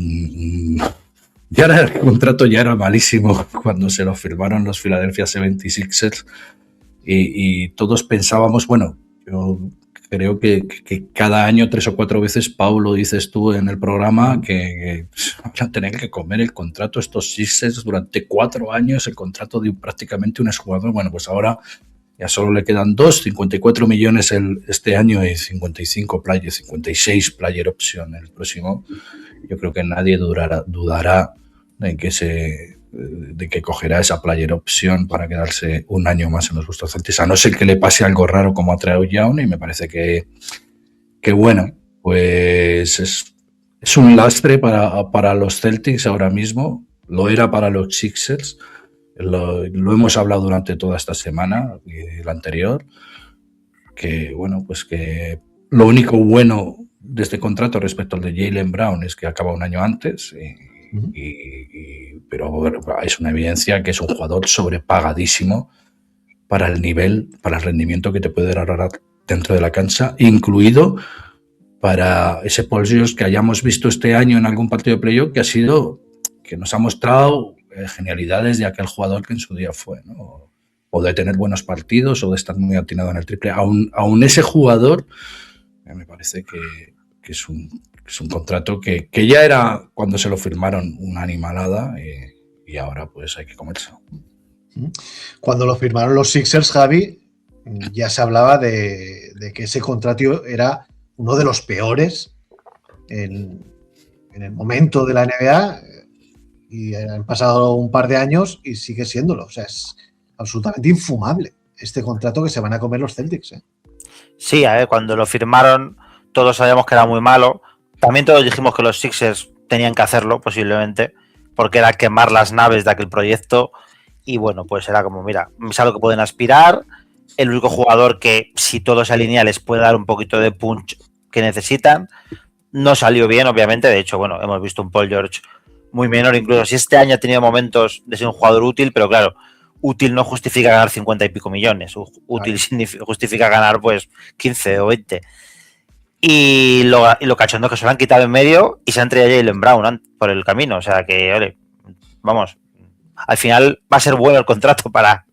ya el contrato ya era malísimo cuando se lo firmaron los Philadelphia 76ers y todos pensábamos, bueno, yo creo que cada año 3 o 4 veces, Pau, lo dices tú en el programa, que van a tener que comer el contrato estos Sixers durante 4 años, el contrato de prácticamente un exjugador. Bueno, pues ahora ya solo le quedan 54 millones este año y 56 player option el próximo. Yo creo que nadie dudará de que cogerá esa player option para quedarse un año más en los Boston Celtics, a no ser que le pase algo raro como a Trae Young, y me parece que bueno, pues es un lastre para los Celtics ahora mismo, lo era para los Sixers, lo hemos hablado durante toda esta semana y la anterior, que bueno, pues que lo único bueno de este contrato respecto al de Jaylen Brown es que acaba un año antes pero bueno, es una evidencia que es un jugador sobrepagadísimo para el nivel, para el rendimiento que te puede dar dentro de la cancha, incluido para ese Paul George que hayamos visto este año en algún partido de playoff que nos ha mostrado genialidades de aquel jugador que en su día fue, ¿no? O de tener buenos partidos o de estar muy atinado en el triple. Aún ese jugador me parece que es un contrato que ya era cuando se lo firmaron una animalada y ahora pues hay que comérselo. Cuando lo firmaron los Sixers, Javi, ya se hablaba de que ese contrato era uno de los peores en el momento de la NBA y han pasado un par de años y sigue siéndolo. O sea, es absolutamente infumable este contrato que se van a comer los Celtics. Sí, a ver, cuando lo firmaron todos sabíamos que era muy malo. También todos dijimos que los Sixers tenían que hacerlo, posiblemente, porque era quemar las naves de aquel proyecto. y bueno, pues era como, mira, es a lo que pueden aspirar, el único jugador que si todo se alinea les puede dar un poquito de punch que necesitan. No salió bien, obviamente, de hecho, bueno, hemos visto un Paul George muy menor, incluso si este año ha tenido momentos de ser un jugador útil, pero claro, útil no justifica ganar 50 y pico millones, útil justifica ganar pues 15 o 20. Y lo cachondo que se lo han quitado en medio y se han traído a Jaylen Brown por el camino, o sea que, oye, vamos, al final va a ser bueno el contrato para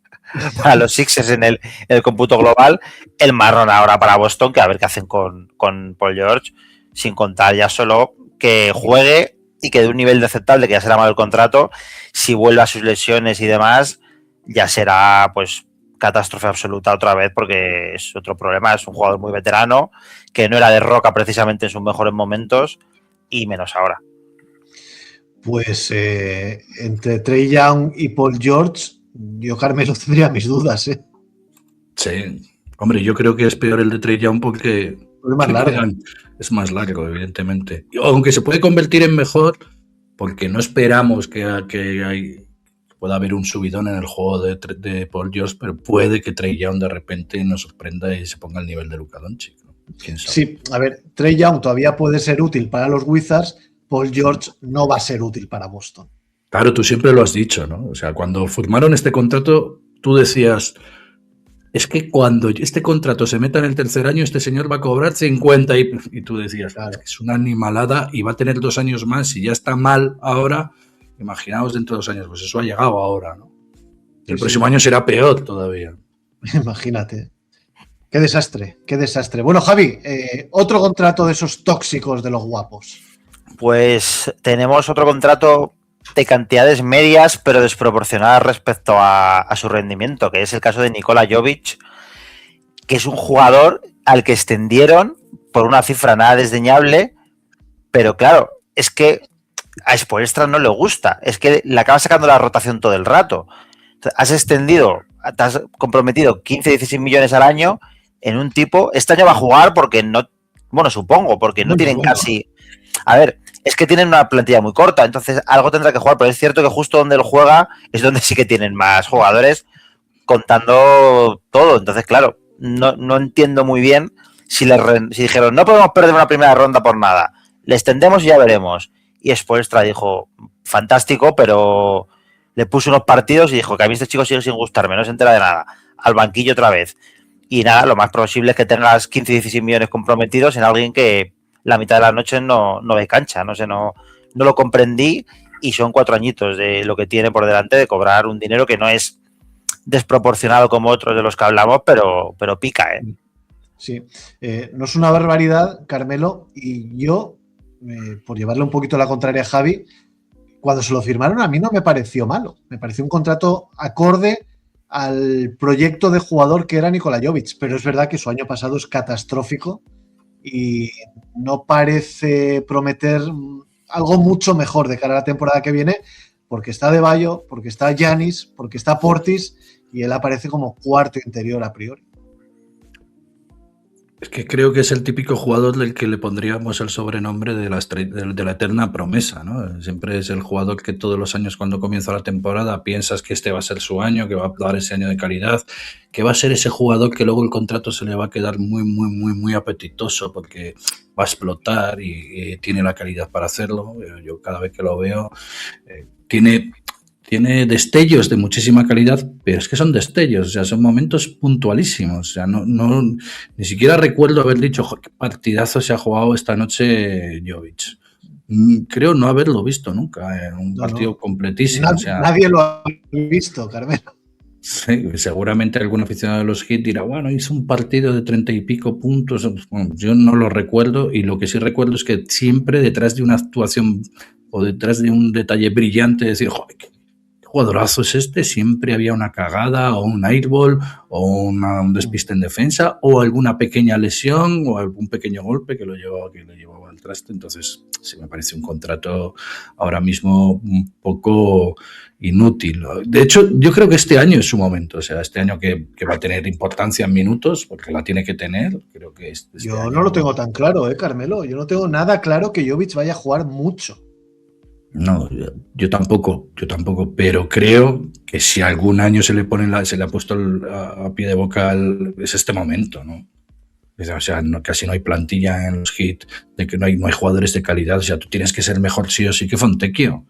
los Sixers en el cómputo global, el marrón ahora para Boston, que a ver qué hacen con Paul George, sin contar ya solo que juegue y que de un nivel de aceptable, que ya será malo el contrato, si vuelve a sus lesiones y demás, ya será pues catástrofe absoluta otra vez, porque es otro problema, es un jugador muy veterano, que no era de roca precisamente en sus mejores momentos, y menos ahora. Pues entre Trae Young y Paul George, yo, Carmelo, tendría mis dudas, ¿eh? Sí. Hombre, yo creo que es peor el de Trae Young porque Es más largo. Es más largo, evidentemente. Aunque se puede convertir en mejor, porque no esperamos que pueda haber un subidón en el juego de Paul George, pero puede que Trae Young de repente nos sorprenda y se ponga al nivel de Luka Doncic, ¿no? ¿Quién sabe? Sí, a ver, Trae Young todavía puede ser útil para los Wizards, Paul George no va a ser útil para Boston. Claro, tú siempre lo has dicho, ¿no? O sea, cuando firmaron este contrato, tú decías, es que cuando este contrato se meta en el tercer año, este señor va a cobrar 50 y tú decías, claro, es una animalada y va a tener 2 años más y ya está mal ahora, imaginaos dentro de 2 años, pues eso ha llegado ahora, ¿no? Y el próximo año será peor todavía. Imagínate. Qué desastre, qué desastre. Bueno, Javi, otro contrato de esos tóxicos de los guapos. Pues tenemos otro contrato de cantidades medias, pero desproporcionadas respecto a su rendimiento, que es el caso de Nikola Jovic, que es un jugador al que extendieron por una cifra nada desdeñable, pero claro, es que a Spoelstra no le gusta, es que le acaba sacando la rotación todo el rato. Has extendido, te has comprometido 15-16 millones al año en un tipo, este año va a jugar porque no, bueno, supongo, porque no tienen casi... A ver, es que tienen una plantilla muy corta, entonces algo tendrá que jugar, pero es cierto que justo donde él juega es donde sí que tienen más jugadores contando todo. Entonces, claro, no entiendo muy bien si dijeron, no podemos perder una primera ronda por nada, le extendemos y ya veremos. Y Spoelstra dijo, fantástico, pero le puso unos partidos y dijo que a mí este chico sigue sin gustarme, no se entera de nada, al banquillo otra vez. Y nada, lo más posible es que tengas 15-16 millones comprometidos en alguien que la mitad de la noche no ve cancha, no sé, no lo comprendí, y son 4 añitos de lo que tiene por delante de cobrar un dinero que no es desproporcionado como otros de los que hablamos, pero pica, ¿eh? Sí, no es una barbaridad, Carmelo, y yo, por llevarle un poquito la contraria a Javi, cuando se lo firmaron a mí no me pareció malo, me pareció un contrato acorde al proyecto de jugador que era Nikola Jovic, pero es verdad que su año pasado es catastrófico y no parece prometer algo mucho mejor de cara a la temporada que viene, porque está Adebayo, porque está Giannis, porque está Portis, y él aparece como cuarto interior a priori. Es que creo que es el típico jugador del que le pondríamos el sobrenombre de la eterna promesa, ¿no? Siempre es el jugador que todos los años cuando comienza la temporada piensas que este va a ser su año, que va a dar ese año de calidad, que va a ser ese jugador que luego el contrato se le va a quedar muy apetitoso porque va a explotar y tiene la calidad para hacerlo. Yo cada vez que lo veo tiene destellos de muchísima calidad, pero es que son destellos, o sea, son momentos puntualísimos. O sea, ni siquiera recuerdo haber dicho qué partidazo se ha jugado esta noche Jovic. Creo no haberlo visto nunca en un partido completísimo. Nadie lo ha visto, Carmelo. Sí, seguramente algún aficionado de los Heat dirá, bueno, hizo un partido de 30 y pico puntos. Bueno, yo no lo recuerdo, y lo que sí recuerdo es que siempre detrás de una actuación o detrás de un detalle brillante, decir, joder, qué jugadorazo es este, siempre había una cagada o un airball o un despiste en defensa o alguna pequeña lesión o algún pequeño golpe que lo llevaba al traste. Entonces sí me parece un contrato ahora mismo un poco inútil. De hecho, yo creo que este año es su momento, o sea, este año que va a tener importancia en minutos, porque la tiene que tener, creo que yo año no lo tengo tan claro, Carmelo, yo no tengo nada claro que Jovic vaya a jugar mucho. No, yo tampoco, pero creo que si algún año se le ha puesto a pie de boca es este momento, ¿no? O sea, casi no hay plantilla en los Heat, de que no hay jugadores de calidad. O sea, tú tienes que ser mejor sí o sí que Fontecchio.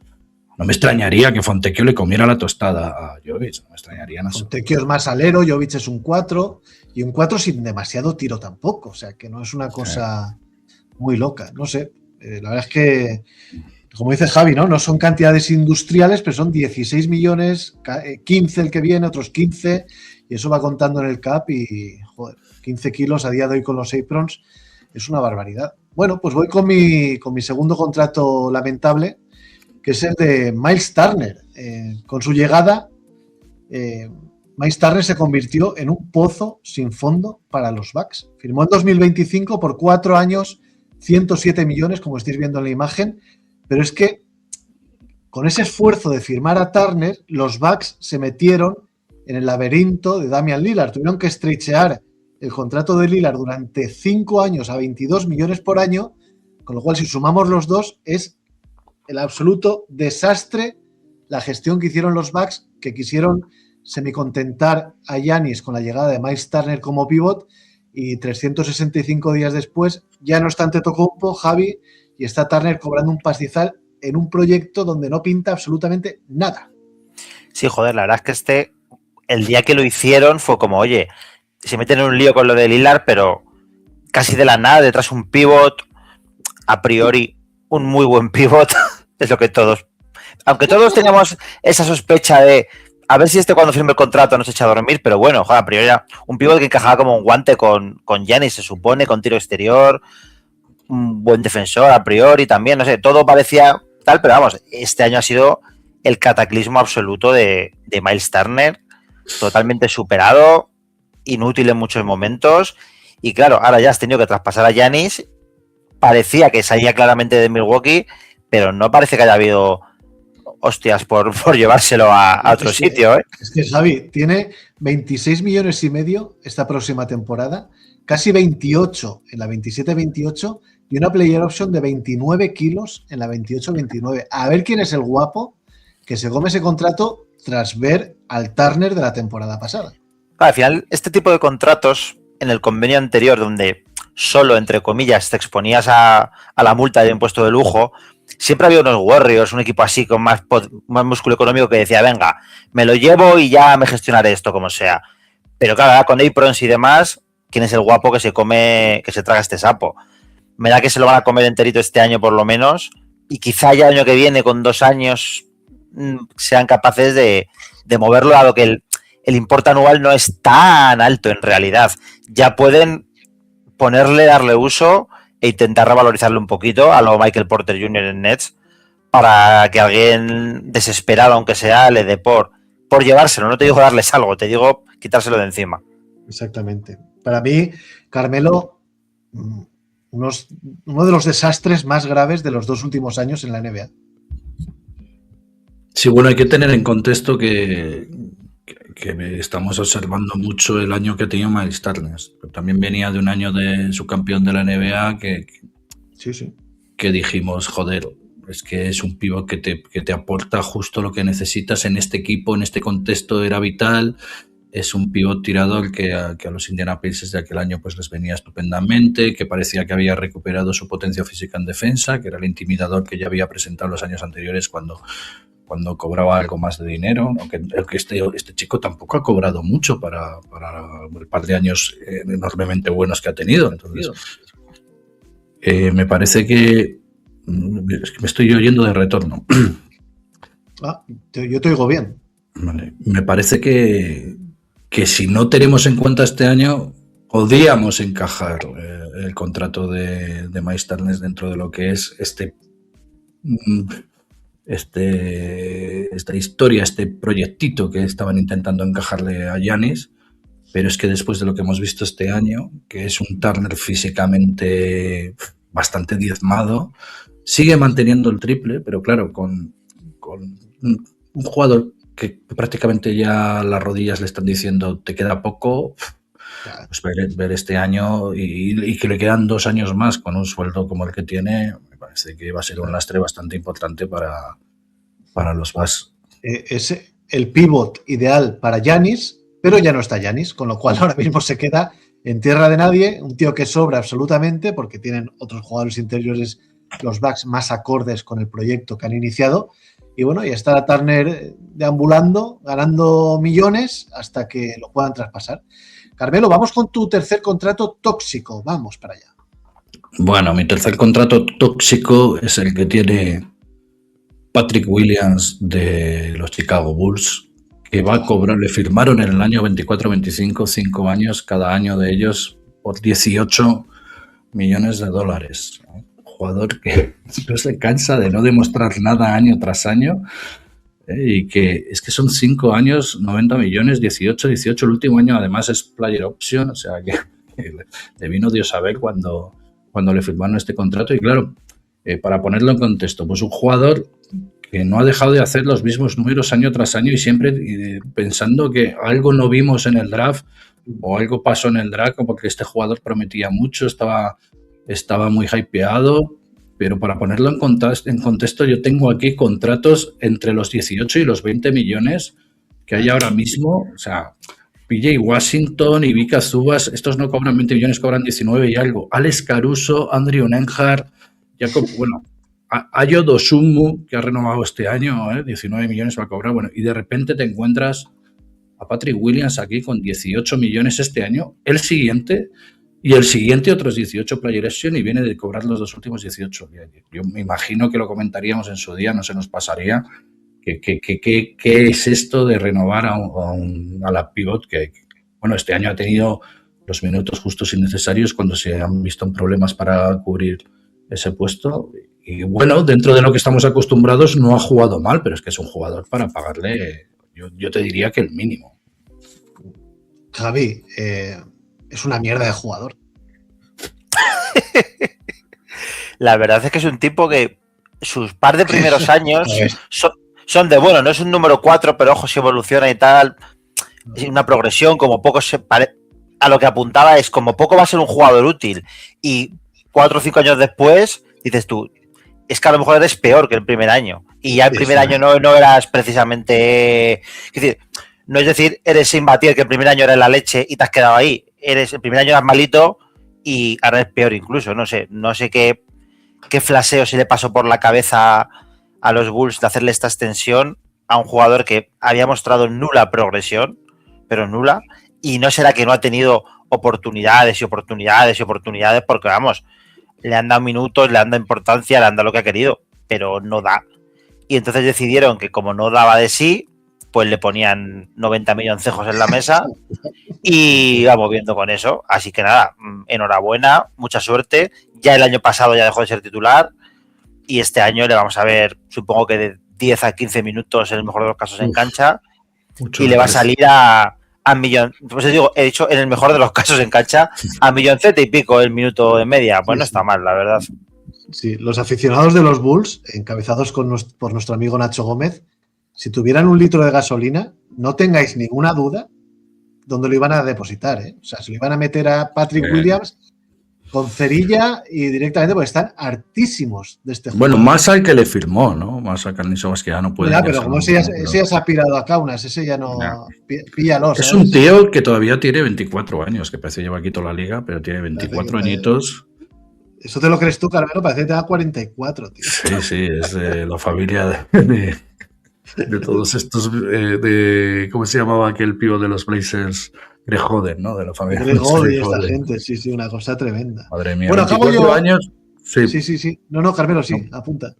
No me extrañaría que Fontecchio le comiera la tostada a Jovic, no me extrañaría nada. Fontecchio es más alero, Jovic es un 4 y un 4 sin demasiado tiro tampoco, o sea que no es una cosa muy loca, no sé. La verdad es que, como dice Javi, ¿no? No son cantidades industriales, pero son 16 millones, 15 el que viene, otros 15, y eso va contando en el cap y, joder, 15 kilos a día de hoy con los Aprons es una barbaridad. Bueno, pues voy con mi segundo contrato lamentable, que es el de Miles Turner. Con su llegada, Miles Turner se convirtió en un pozo sin fondo para los Bucks. Firmó en 2025 por 4 años, 107 millones, como estáis viendo en la imagen, pero es que con ese esfuerzo de firmar a Turner, los Bucks se metieron en el laberinto de Damian Lillard. Tuvieron que estrechear el contrato de Lillard durante 5 años a 22 millones por año, con lo cual si sumamos los dos es el absoluto desastre la gestión que hicieron los Bucks, que quisieron semicontentar a Giannis con la llegada de Miles Turner como pivot, y 365 días después ya no está Antetokounmpo, Javi, y está Turner cobrando un pastizal en un proyecto donde no pinta absolutamente nada. Sí, joder, la verdad es que el día que lo hicieron fue como, oye, se meten en un lío con lo de Lillard, pero casi de la nada, detrás un pivot, a priori un muy buen pivot, es lo que todos, aunque todos teníamos esa sospecha de a ver si cuando firme el contrato nos echa a dormir, pero bueno, joder, a priori era un pivot que encajaba como un guante con Giannis, se supone, con tiro exterior, un buen defensor a priori también, no sé, todo parecía tal, pero vamos, este año ha sido el cataclismo absoluto de Miles Turner, totalmente superado, inútil en muchos momentos, y claro, ahora ya has tenido que traspasar a Giannis, parecía que salía claramente de Milwaukee, pero no parece que haya habido hostias por llevárselo a otro sitio, ¿eh? Es que Javi tiene 26 millones y medio esta próxima temporada, casi 28 en la 27-28 y una player option de 29 kilos en la 28-29. A ver quién es el guapo que se come ese contrato tras ver al Turner de la temporada pasada. Al final, este tipo de contratos en el convenio anterior, donde solo, entre comillas, te exponías a la multa de impuesto de lujo, siempre había unos Warriors, un equipo así con más músculo económico que decía, venga, me lo llevo y ya me gestionaré esto como sea. Pero claro, con Aprons y demás, ¿quién es el guapo que se traga este sapo? Me da que se lo van a comer enterito este año por lo menos, y quizá ya el año que viene, con 2 años, sean capaces de moverlo, dado que el importe anual no es tan alto en realidad. Ya pueden darle uso e intentar revalorizarlo un poquito a lo Michael Porter Jr. en Nets, para que alguien desesperado, aunque sea, le dé por llevárselo. No te digo darles algo, te digo quitárselo de encima. Exactamente. Para mí, Carmelo, uno de los desastres más graves de los 2 últimos años en la NBA. Sí, bueno, hay que tener en contexto que estamos observando mucho el año que ha tenido Miles Turner. También venía de un año de subcampeón de la NBA que dijimos, joder, es que es un pívot que te aporta justo lo que necesitas en este equipo, en este contexto, era vital. Es un pívot tirador que a los Indiana Pacers de aquel año pues les venía estupendamente, que parecía que había recuperado su potencia física en defensa, que era el intimidador que ya había presentado los años anteriores cuando cobraba algo más de dinero, aunque este chico tampoco ha cobrado mucho para el par de años enormemente buenos que ha tenido. Entonces, me parece que me estoy oyendo de retorno. Yo te oigo bien. Vale. Me parece que si no tenemos en cuenta este año, podríamos encajar el contrato de Miles Turner dentro de lo que es esta historia, este proyectito que estaban intentando encajarle a Giannis, pero es que después de lo que hemos visto este año, que es un Turner físicamente bastante diezmado, sigue manteniendo el triple, pero claro, con un jugador que prácticamente ya las rodillas le están diciendo te queda poco, pues ver este año y que le quedan 2 años más con un sueldo como el que tiene, parece que va a ser un lastre bastante importante para los Bucks. Es el pivot ideal para Giannis, pero ya no está Giannis, con lo cual ahora mismo se queda en tierra de nadie, un tío que sobra absolutamente porque tienen otros jugadores interiores, los Bucks, más acordes con el proyecto que han iniciado. Y bueno, y está Turner deambulando, ganando millones hasta que lo puedan traspasar. Carmelo, vamos con tu tercer contrato tóxico. Vamos para allá. Bueno, mi tercer contrato tóxico es el que tiene Patrick Williams de los Chicago Bulls, que va a cobrar, le firmaron en el año 24-25, 5 años, cada año de ellos, por $18 millones. Un jugador que no se cansa de no demostrar nada año tras año, y que es que son 5 años, 90 millones, 18, el último año además es player option, o sea que le vino Dios a ver cuando le firmaron este contrato. Y claro, para ponerlo en contexto, pues un jugador que no ha dejado de hacer los mismos números año tras año y siempre pensando que algo no vimos en el draft o algo pasó en el draft, porque este jugador prometía mucho, estaba muy hypeado. Pero para ponerlo en contexto, yo tengo aquí contratos entre los 18 y los 20 millones que hay ahora mismo. O sea, PJ Washington y Vika Zubas, estos no cobran 20 millones, cobran 19 y algo. Alex Caruso, Andrew Nenhard, Ayo Dosunmu, que ha renovado este año, 19 millones va a cobrar. Bueno, y de repente te encuentras a Patrick Williams aquí con 18 millones este año, el siguiente... Y el siguiente otros 18 player option y viene de cobrar los 2 últimos 18. Yo me imagino que lo comentaríamos en su día, no se nos pasaría. ¿Qué es esto de renovar a la pivot? Bueno, este año ha tenido los minutos justos y necesarios cuando se han visto problemas para cubrir ese puesto. Y bueno, dentro de lo que estamos acostumbrados no ha jugado mal, pero es que es un jugador para pagarle, yo te diría que el mínimo. Javi, es una mierda de jugador. La verdad es que es un tipo que sus par de primeros años son de, bueno, no es un número 4, pero ojo, si evoluciona y tal, es una progresión, como poco a lo que apuntaba es como poco va a ser un jugador útil. Y 4 o 5 años después, dices tú, es que a lo mejor eres peor que el primer año. Y ya el primer año no eras precisamente... Es decir, no es decir, eres imbatible, que el primer año eres la leche y te has quedado ahí. El primer año eras malito y ahora es peor incluso. No sé qué flaseo se le pasó por la cabeza a los Bulls de hacerle esta extensión a un jugador que había mostrado nula progresión, pero nula, y no será que no ha tenido oportunidades, porque vamos, le han dado minutos, le han dado importancia, le han dado lo que ha querido, pero no da. Y entonces decidieron que como no daba de sí, pues le ponían 90 milloncejos en la mesa y vamos viendo con eso. Así que nada, enhorabuena, mucha suerte. Ya el año pasado ya dejó de ser titular y este año le vamos a ver, supongo que de 10 a 15 minutos en el mejor de los casos en cancha, y le va a salir a millón, pues digo, he dicho en el mejor de los casos en cancha, a milloncete y pico el minuto de media. Pues no está mal, la verdad. Sí, los aficionados de los Bulls, encabezados por nuestro amigo Nacho Gómez, si tuvieran un litro de gasolina, no tengáis ninguna duda dónde lo iban a depositar, ¿eh? O sea, se lo iban a meter a Patrick Williams con cerilla y directamente, porque están hartísimos de este juego. Bueno, más al que le firmó, ¿no? Más al Carniceau, que ya no puede. Ya, pero como ese ya se ha pirado a Kaunas, ese ya no. Píllalo, es un tío que todavía tiene 24 años, que parece que lleva aquí toda la liga, pero tiene 24 añitos. ¿Eso te lo crees tú, Carmelo? Parece que te da 44, tío. Sí, es de la familia de todos estos, ¿cómo se llamaba aquel pivo de los Blazers? Greg Oden, ¿no? De la familia. Greg Oden y esta gente, sí, una cosa tremenda. Madre mía, bueno, acabo yo. Años. Sí. No, Carmelo, sí, no. Apunta.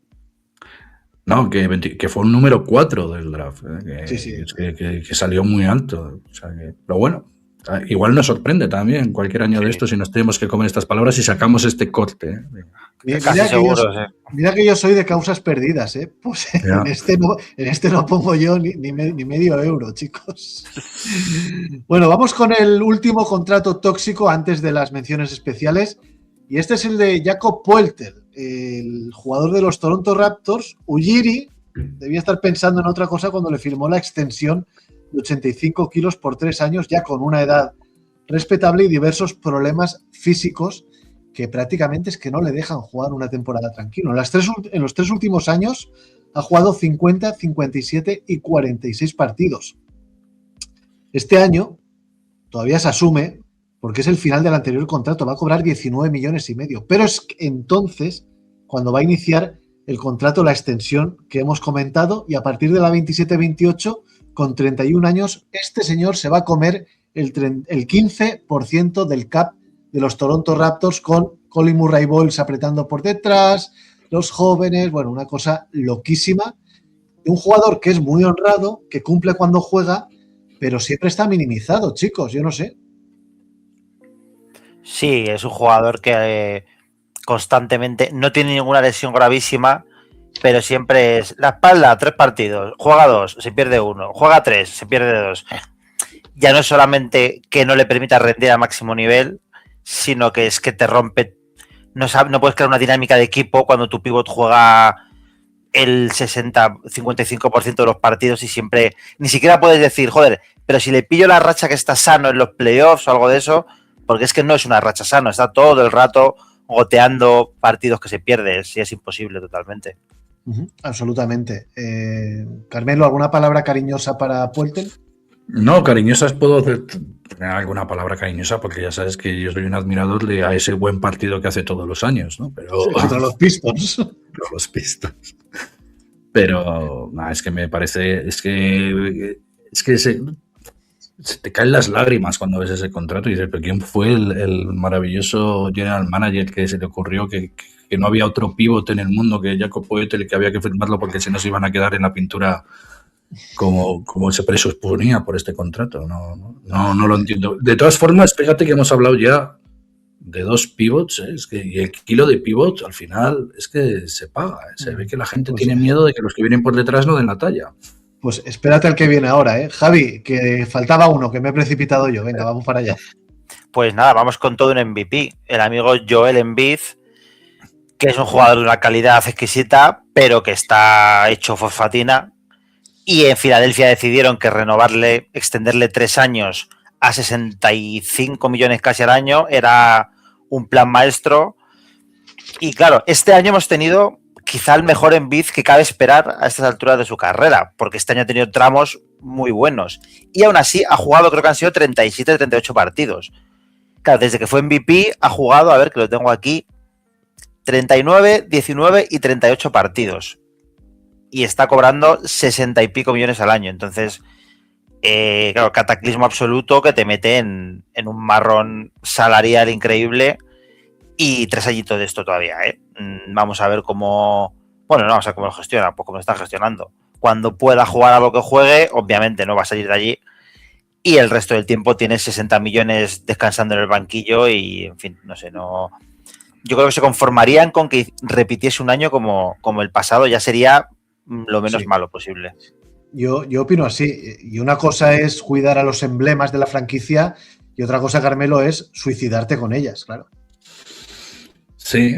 No, que fue un número 4 del draft, que salió muy alto. O sea pero bueno, igual nos sorprende también cualquier año de estos si nos tenemos que comer estas palabras y sacamos este corte. Mira que yo soy de causas perdidas, ¿eh? Pues en este no pongo yo ni medio euro, chicos. Bueno, vamos con el último contrato tóxico antes de las menciones especiales. Y este es el de Jakob Poeltl, el jugador de los Toronto Raptors. Ujiri debía estar pensando en otra cosa cuando le firmó la extensión de 85 kilos por 3 años, ya con una edad respetable y diversos problemas físicos. que prácticamente es que no le dejan jugar una temporada tranquilo. En los 3 últimos años ha jugado 50, 57 y 46 partidos. Este año todavía se asume, porque es el final del anterior contrato, va a cobrar 19 millones y medio. Pero es entonces cuando va a iniciar el contrato, la extensión que hemos comentado, y a partir de la 27-28, con 31 años, este señor se va a comer el 15% del cap de los Toronto Raptors, con Colin Murray Boyles apretando por detrás, los jóvenes, bueno, una cosa loquísima. Un jugador que es muy honrado, que cumple cuando juega, pero siempre está minimizado, chicos, yo no sé. Sí, es un jugador que constantemente no tiene ninguna lesión gravísima, pero siempre es la espalda, 3 partidos, juega 2, se pierde 1, juega 3, se pierde 2. Ya no es solamente que no le permita rendir a máximo nivel, sino que es que te rompe. No puedes crear una dinámica de equipo cuando tu pivot juega el 60-55% de los partidos y siempre ni siquiera puedes decir, joder, pero si le pillo la racha que está sano en los playoffs o algo de eso, porque es que no es una racha sano, está todo el rato goteando partidos que se pierde, sí, es imposible totalmente. Absolutamente. Carmelo, ¿alguna palabra cariñosa para Puelten? No, cariñosas puedo tener alguna palabra cariñosa, porque ya sabes que yo soy un admirador de a ese buen partido que hace todos los años, ¿no? Pero contra los Pistons. Los Pistons. Pero nada, es que me parece, es que se te caen las lágrimas cuando ves ese contrato y dices, pero ¿quién fue el maravilloso general manager que se le ocurrió que no había otro pivote en el mundo que Jakob Poeltl, que había que firmarlo porque se nos iban a quedar en la pintura como se presuponía por este contrato? No lo entiendo. De todas formas, fíjate que hemos hablado ya de 2 pivots, es que, y el kilo de pivot al final es que se paga, se ve que la gente tiene miedo de que los que vienen por detrás no den la talla. Pues espérate al que viene ahora, ¿eh? Javi, que faltaba uno, que me he precipitado yo. Venga, vamos para allá. Pues nada, vamos con todo un MVP. El amigo Joel Embiid, que es un jugador de una calidad exquisita, pero que está hecho fosfatina. Y en Filadelfia decidieron que extenderle 3 años a 65 millones casi al año era un plan maestro. Y claro, este año hemos tenido quizá el mejor Embiid que cabe esperar a estas alturas de su carrera, porque este año ha tenido tramos muy buenos. Y aún así ha jugado, creo que han sido 37-38 partidos. Claro, desde que fue MVP ha jugado, a ver que lo tengo aquí, 39, 19 y 38 partidos. Y está cobrando 60 y pico millones al año. Entonces, claro, cataclismo absoluto que te mete en un marrón salarial increíble. Y 3 añitos de esto todavía, ¿eh? Vamos a ver cómo... Bueno, no vamos a ver cómo lo gestiona, pues cómo lo está gestionando. Cuando pueda jugar a lo que juegue, obviamente no va a salir de allí. Y el resto del tiempo tiene 60 millones descansando en el banquillo y, en fin, no sé, no... Yo creo que se conformarían con que repitiese un año como el pasado, ya sería lo menos malo posible. Yo opino así. Y una cosa es cuidar a los emblemas de la franquicia y otra cosa, Carmelo, es suicidarte con ellas, claro. Sí,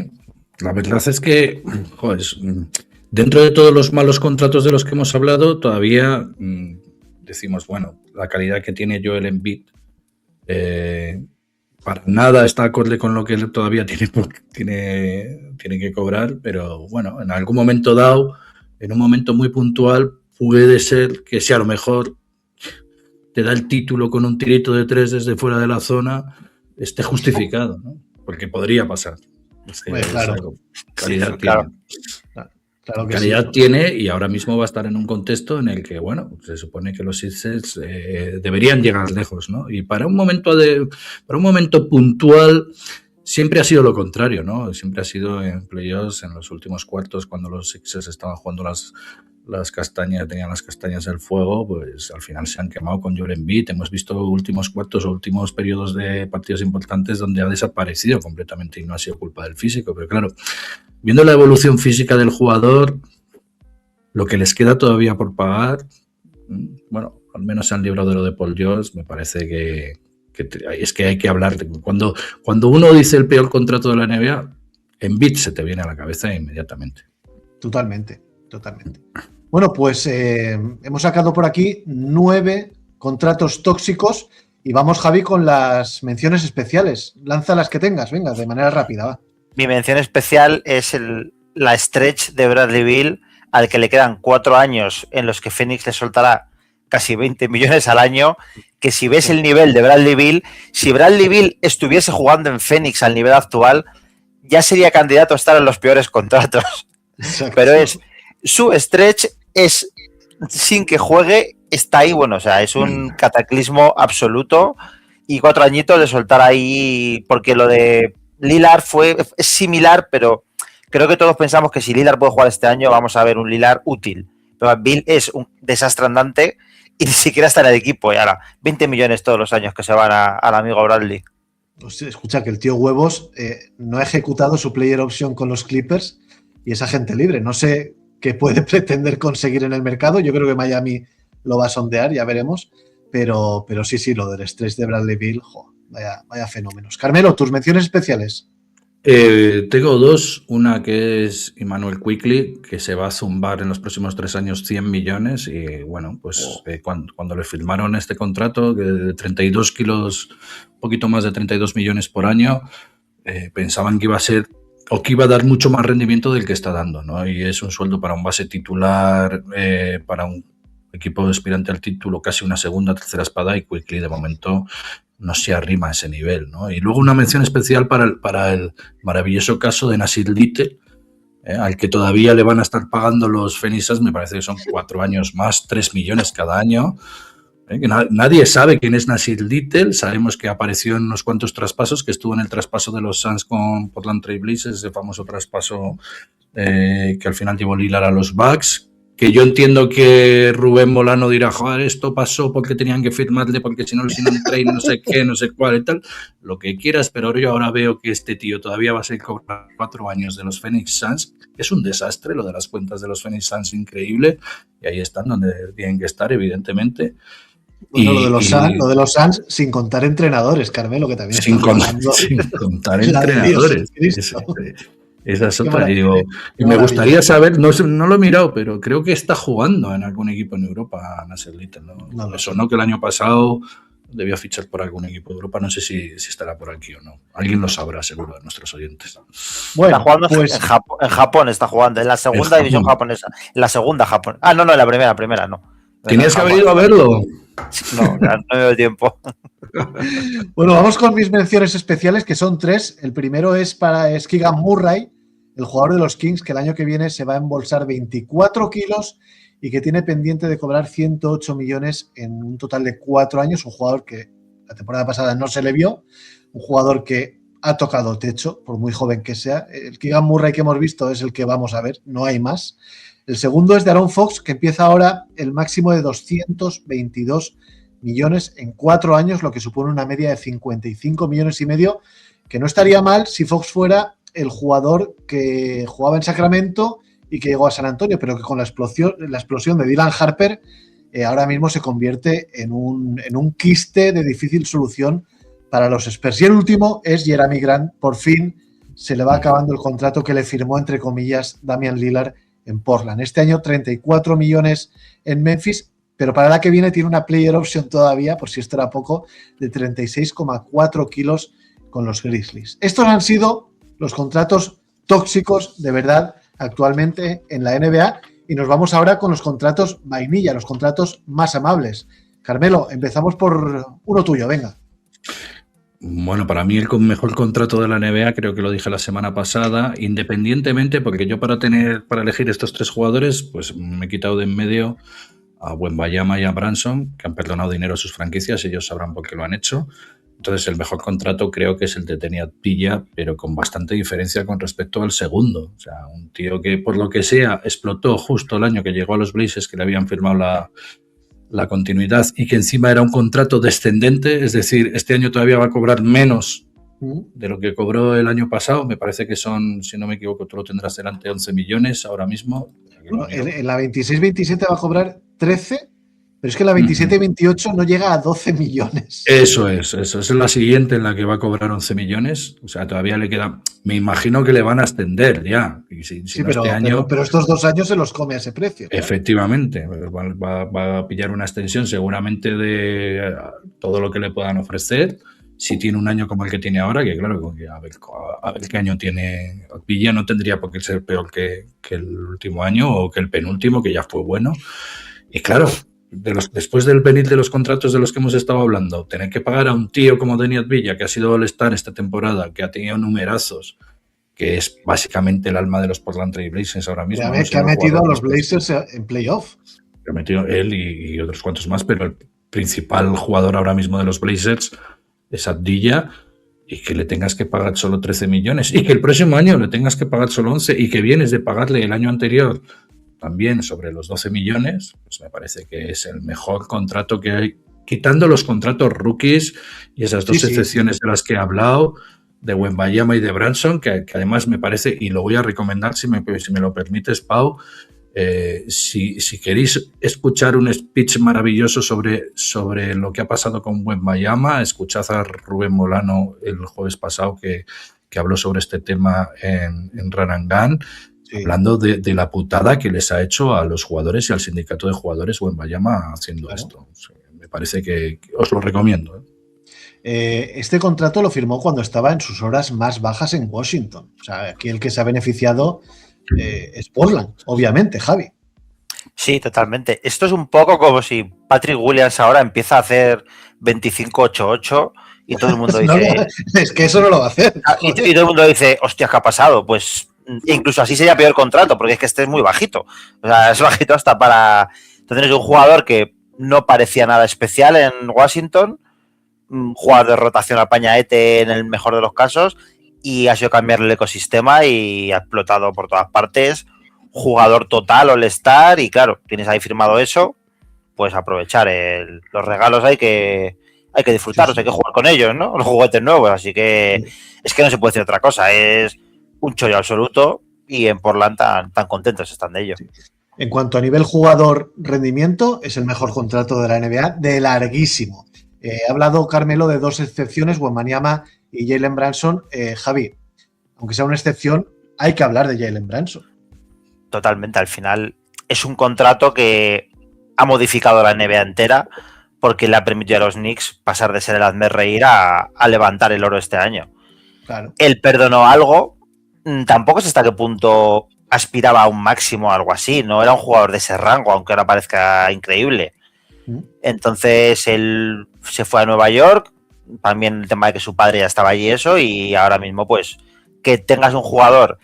la verdad es que, joder, dentro de todos los malos contratos de los que hemos hablado, todavía decimos, bueno, la calidad que tiene Joel Embiid para nada está acorde con lo que él todavía tiene que cobrar, pero bueno, en algún momento dado, en un momento muy puntual, puede ser que si a lo mejor te da el título con un tirito de 3 desde fuera de la zona, esté justificado, ¿no? Porque podría pasar. Es que claro. Calidad sí, tiene. claro. Claro que Calidad sí. tiene, y ahora mismo va a estar en un contexto en el que, bueno, se supone que los Sixers deberían llegar lejos, ¿no? Y para un momento puntual siempre ha sido lo contrario, ¿no? Siempre ha sido en playoffs, en los últimos cuartos, cuando los Sixers estaban jugando las castañas, tenían las castañas del fuego, pues al final se han quemado con Joel Embiid. Hemos visto últimos cuartos o últimos periodos de partidos importantes donde ha desaparecido completamente y no ha sido culpa del físico, pero claro, viendo la evolución física del jugador, lo que les queda todavía por pagar, bueno, al menos se han librado de lo de Paul George. Me parece que es que hay que hablar. Cuando uno dice el peor contrato de la NBA, Embiid se te viene a la cabeza inmediatamente. Totalmente. Bueno, pues hemos sacado por aquí 9 contratos tóxicos Y vamos, Javi, con las menciones especiales. Lanza las que tengas, venga, de manera rápida, va. Mi mención especial es la stretch de Bradley Beal, al que le quedan 4 años en los que Phoenix le soltará casi 20 millones al año, que si ves el nivel de Bradley Beal, si Bradley Beal estuviese jugando en Phoenix al nivel actual, ya sería candidato a estar en los peores contratos. Exacto. Pero su stretch es, sin que juegue, está ahí, bueno, o sea, es un cataclismo absoluto, y 4 añitos de soltar ahí, porque lo de Lillard es similar, pero creo que todos pensamos que si Lillard puede jugar este año, vamos a ver un Lillard útil. Pero Bill es un desastre andante y ni siquiera está en el equipo. Y ahora, 20 millones todos los años que se van al amigo Bradley. Pues escucha, que el tío Huevos no ha ejecutado su player option con los Clippers y es agente libre. No sé qué puede pretender conseguir en el mercado. Yo creo que Miami lo va a sondear, ya veremos. Pero sí, lo del estrés de Bradley Beal, vaya fenómenos. Carmelo, tus menciones especiales. Tengo 2. Una que es Immanuel Quickley, que se va a zumbar en los próximos 3 años 100 millones. Y bueno, pues cuando le firmaron este contrato de 32 kilos, un poquito más de 32 millones por año, pensaban que iba a ser o que iba a dar mucho más rendimiento del que está dando, ¿no? Y es un sueldo para un base titular, para un equipo aspirante al título, casi una segunda, tercera espada, y Quickley de momento no se arrima a ese nivel, ¿no? Y luego una mención especial para el maravilloso caso de Nasir Little, al que todavía le van a estar pagando los Phoenix Suns, me parece que son 4 años más, 3 millones cada año. Que nadie sabe quién es Nasir Little. Sabemos que apareció en unos cuantos traspasos, que estuvo en el traspaso de los Suns con Portland Trail Blazers, ese famoso traspaso que al final llevó Lillard a los Bucks. Que yo entiendo que Rubén Molano dirá, joder, esto pasó porque tenían que firmarle, porque si no el sign and trade, no sé qué, no sé cuál y tal, lo que quieras, pero yo ahora veo que este tío todavía va a ser cobrar 4 años de los Phoenix Suns. Es un desastre lo de las cuentas de los Phoenix Suns, increíble, y ahí están donde tienen que estar, evidentemente. Bueno, lo de los Suns, sin contar entrenadores, Carmelo, que también sin contar entrenadores. Esa es otra. Y me gustaría saber, no lo he mirado, pero creo que está jugando en algún equipo en Europa, Nasir Little, ¿no? Me sonó que el año pasado debía fichar por algún equipo de Europa. No sé si estará por aquí o no. Alguien lo sabrá, seguro, de nuestros oyentes. Bueno, está jugando pues, en Japón está jugando, en la segunda división japonesa. En la segunda Japón. Ah, no, en la primera no. Tenías que haber ido a verlo. No, no me dio tiempo. Bueno, vamos con mis menciones especiales, que son 3. El primero es para Keegan Murray, el jugador de los Kings, que el año que viene se va a embolsar 24 kilos y que tiene pendiente de cobrar 108 millones en un total de 4 años. Un jugador que la temporada pasada no se le vio, un jugador que ha tocado techo, por muy joven que sea. El Keegan Murray que hemos visto es el que vamos a ver, no hay más. El segundo es de Aaron Fox, que empieza ahora el máximo de 222 millones en 4 años, lo que supone una media de 55 millones y medio, que no estaría mal si Fox fuera el jugador que jugaba en Sacramento y que llegó a San Antonio, pero que con la explosión de Dylan Harper ahora mismo se convierte en un quiste de difícil solución para los Spurs. Y el último es Jerami Grant. Por fin se le va acabando el contrato que le firmó, entre comillas, Damian Lillard en Portland. Este año 34 millones en Memphis, pero para la que viene tiene una player option todavía, por si esto era poco, de 36,4 kilos con los Grizzlies. Estos han sido los contratos tóxicos de verdad actualmente en la NBA, y nos vamos ahora con los contratos vainilla, los contratos más amables. Carmelo, empezamos por uno tuyo, venga. Bueno, para mí el mejor contrato de la NBA, creo que lo dije la semana pasada, independientemente, porque yo para elegir estos 3 jugadores, pues me he quitado de en medio a Wembanyama y a Branson, que han perdonado dinero a sus franquicias, ellos sabrán por qué lo han hecho. Entonces el mejor contrato creo que es el de Tenia Pilla, pero con bastante diferencia con respecto al segundo. O sea, un tío que por lo que sea explotó justo el año que llegó a los Blazers, que le habían firmado la continuidad, y que encima era un contrato descendente, es decir, este año todavía va a cobrar menos de lo que cobró el año pasado. Me parece que son, si no me equivoco, tú lo tendrás delante, 11 millones ahora mismo. En la 26-27 va a cobrar 13 Pero es que la 27-28 no llega a 12 millones. Eso es la siguiente en la que va a cobrar 11 millones. O sea, todavía le queda. Me imagino que le van a extender ya. Y si Sí, no pero, este año. pero estos 2 años se los come a ese precio. Claro. Efectivamente, va a pillar una extensión seguramente de todo lo que le puedan ofrecer. Si tiene un año como el que tiene ahora, que claro, a ver qué año tiene. Villa no tendría por qué ser peor que el último año o que el penúltimo, que ya fue bueno. Y claro, después del venir de los contratos de los que hemos estado hablando, tener que pagar a un tío como Deniat Villa, que ha sido All-Star esta temporada, que ha tenido numerazos, que es básicamente el alma de los Portland Trail Blazers ahora mismo. Que ha metido a los Blazers en playoff. Que ha metido él y otros cuantos más, pero el principal jugador ahora mismo de los Blazers es Abdilla, y que le tengas que pagar solo 13 millones y que el próximo año le tengas que pagar solo 11 y que vienes de pagarle el año anterior también sobre los 12 millones, pues me parece que es el mejor contrato que hay, quitando los contratos rookies y esas dos excepciones de las que he hablado, de Wembanyama y de Branson, que además me parece, y lo voy a recomendar si me lo permites, Pau, si queréis escuchar un speech maravilloso sobre lo que ha pasado con Wembanyama, escuchad a Rubén Molano el jueves pasado que habló sobre este tema en Run and Gun, hablando de la putada que les ha hecho a los jugadores y al sindicato de jugadores Wembanyama haciendo esto. O sea, me parece que os lo recomiendo. Este contrato lo firmó cuando estaba en sus horas más bajas en Washington. O sea, aquí el que se ha beneficiado es Portland, obviamente, Javi. Sí, totalmente. Esto es un poco como si Patrick Williams ahora empieza a hacer 25-8-8 y todo el mundo dice... No, es que eso no lo va a hacer. Y todo el mundo dice, hostia, ¿qué ha pasado? Pues incluso así sería peor contrato, porque es que este es muy bajito. O sea, es bajito hasta para... Entonces es un jugador que no parecía nada especial en Washington, un jugador de rotación al pañaete en el mejor de los casos, y ha sido cambiar el ecosistema y ha explotado por todas partes. Jugador total, All-Star, y claro, tienes ahí firmado eso, pues aprovechar los regalos hay que disfrutarlos, hay que jugar con ellos, ¿no? Los juguetes nuevos, así que es que no se puede decir otra cosa, es un chollo absoluto y en Portland tan contentos están de ello. Sí. En cuanto a nivel jugador rendimiento, es el mejor contrato de la NBA de larguísimo. Ha hablado Carmelo de dos excepciones, Wembanyama y Jalen Branson. Javi, aunque sea una excepción, hay que hablar de Jalen Branson. Totalmente, al final es un contrato que ha modificado la NBA entera porque le ha permitido a los Knicks pasar de ser el hazmerreír a levantar el oro este año. Claro. Él perdonó algo, tampoco sé hasta qué punto aspiraba a un máximo o algo así, no era un jugador de ese rango, aunque ahora parezca increíble. Entonces él se fue a Nueva York, también el tema de que su padre ya estaba allí y ahora mismo pues que tengas un jugador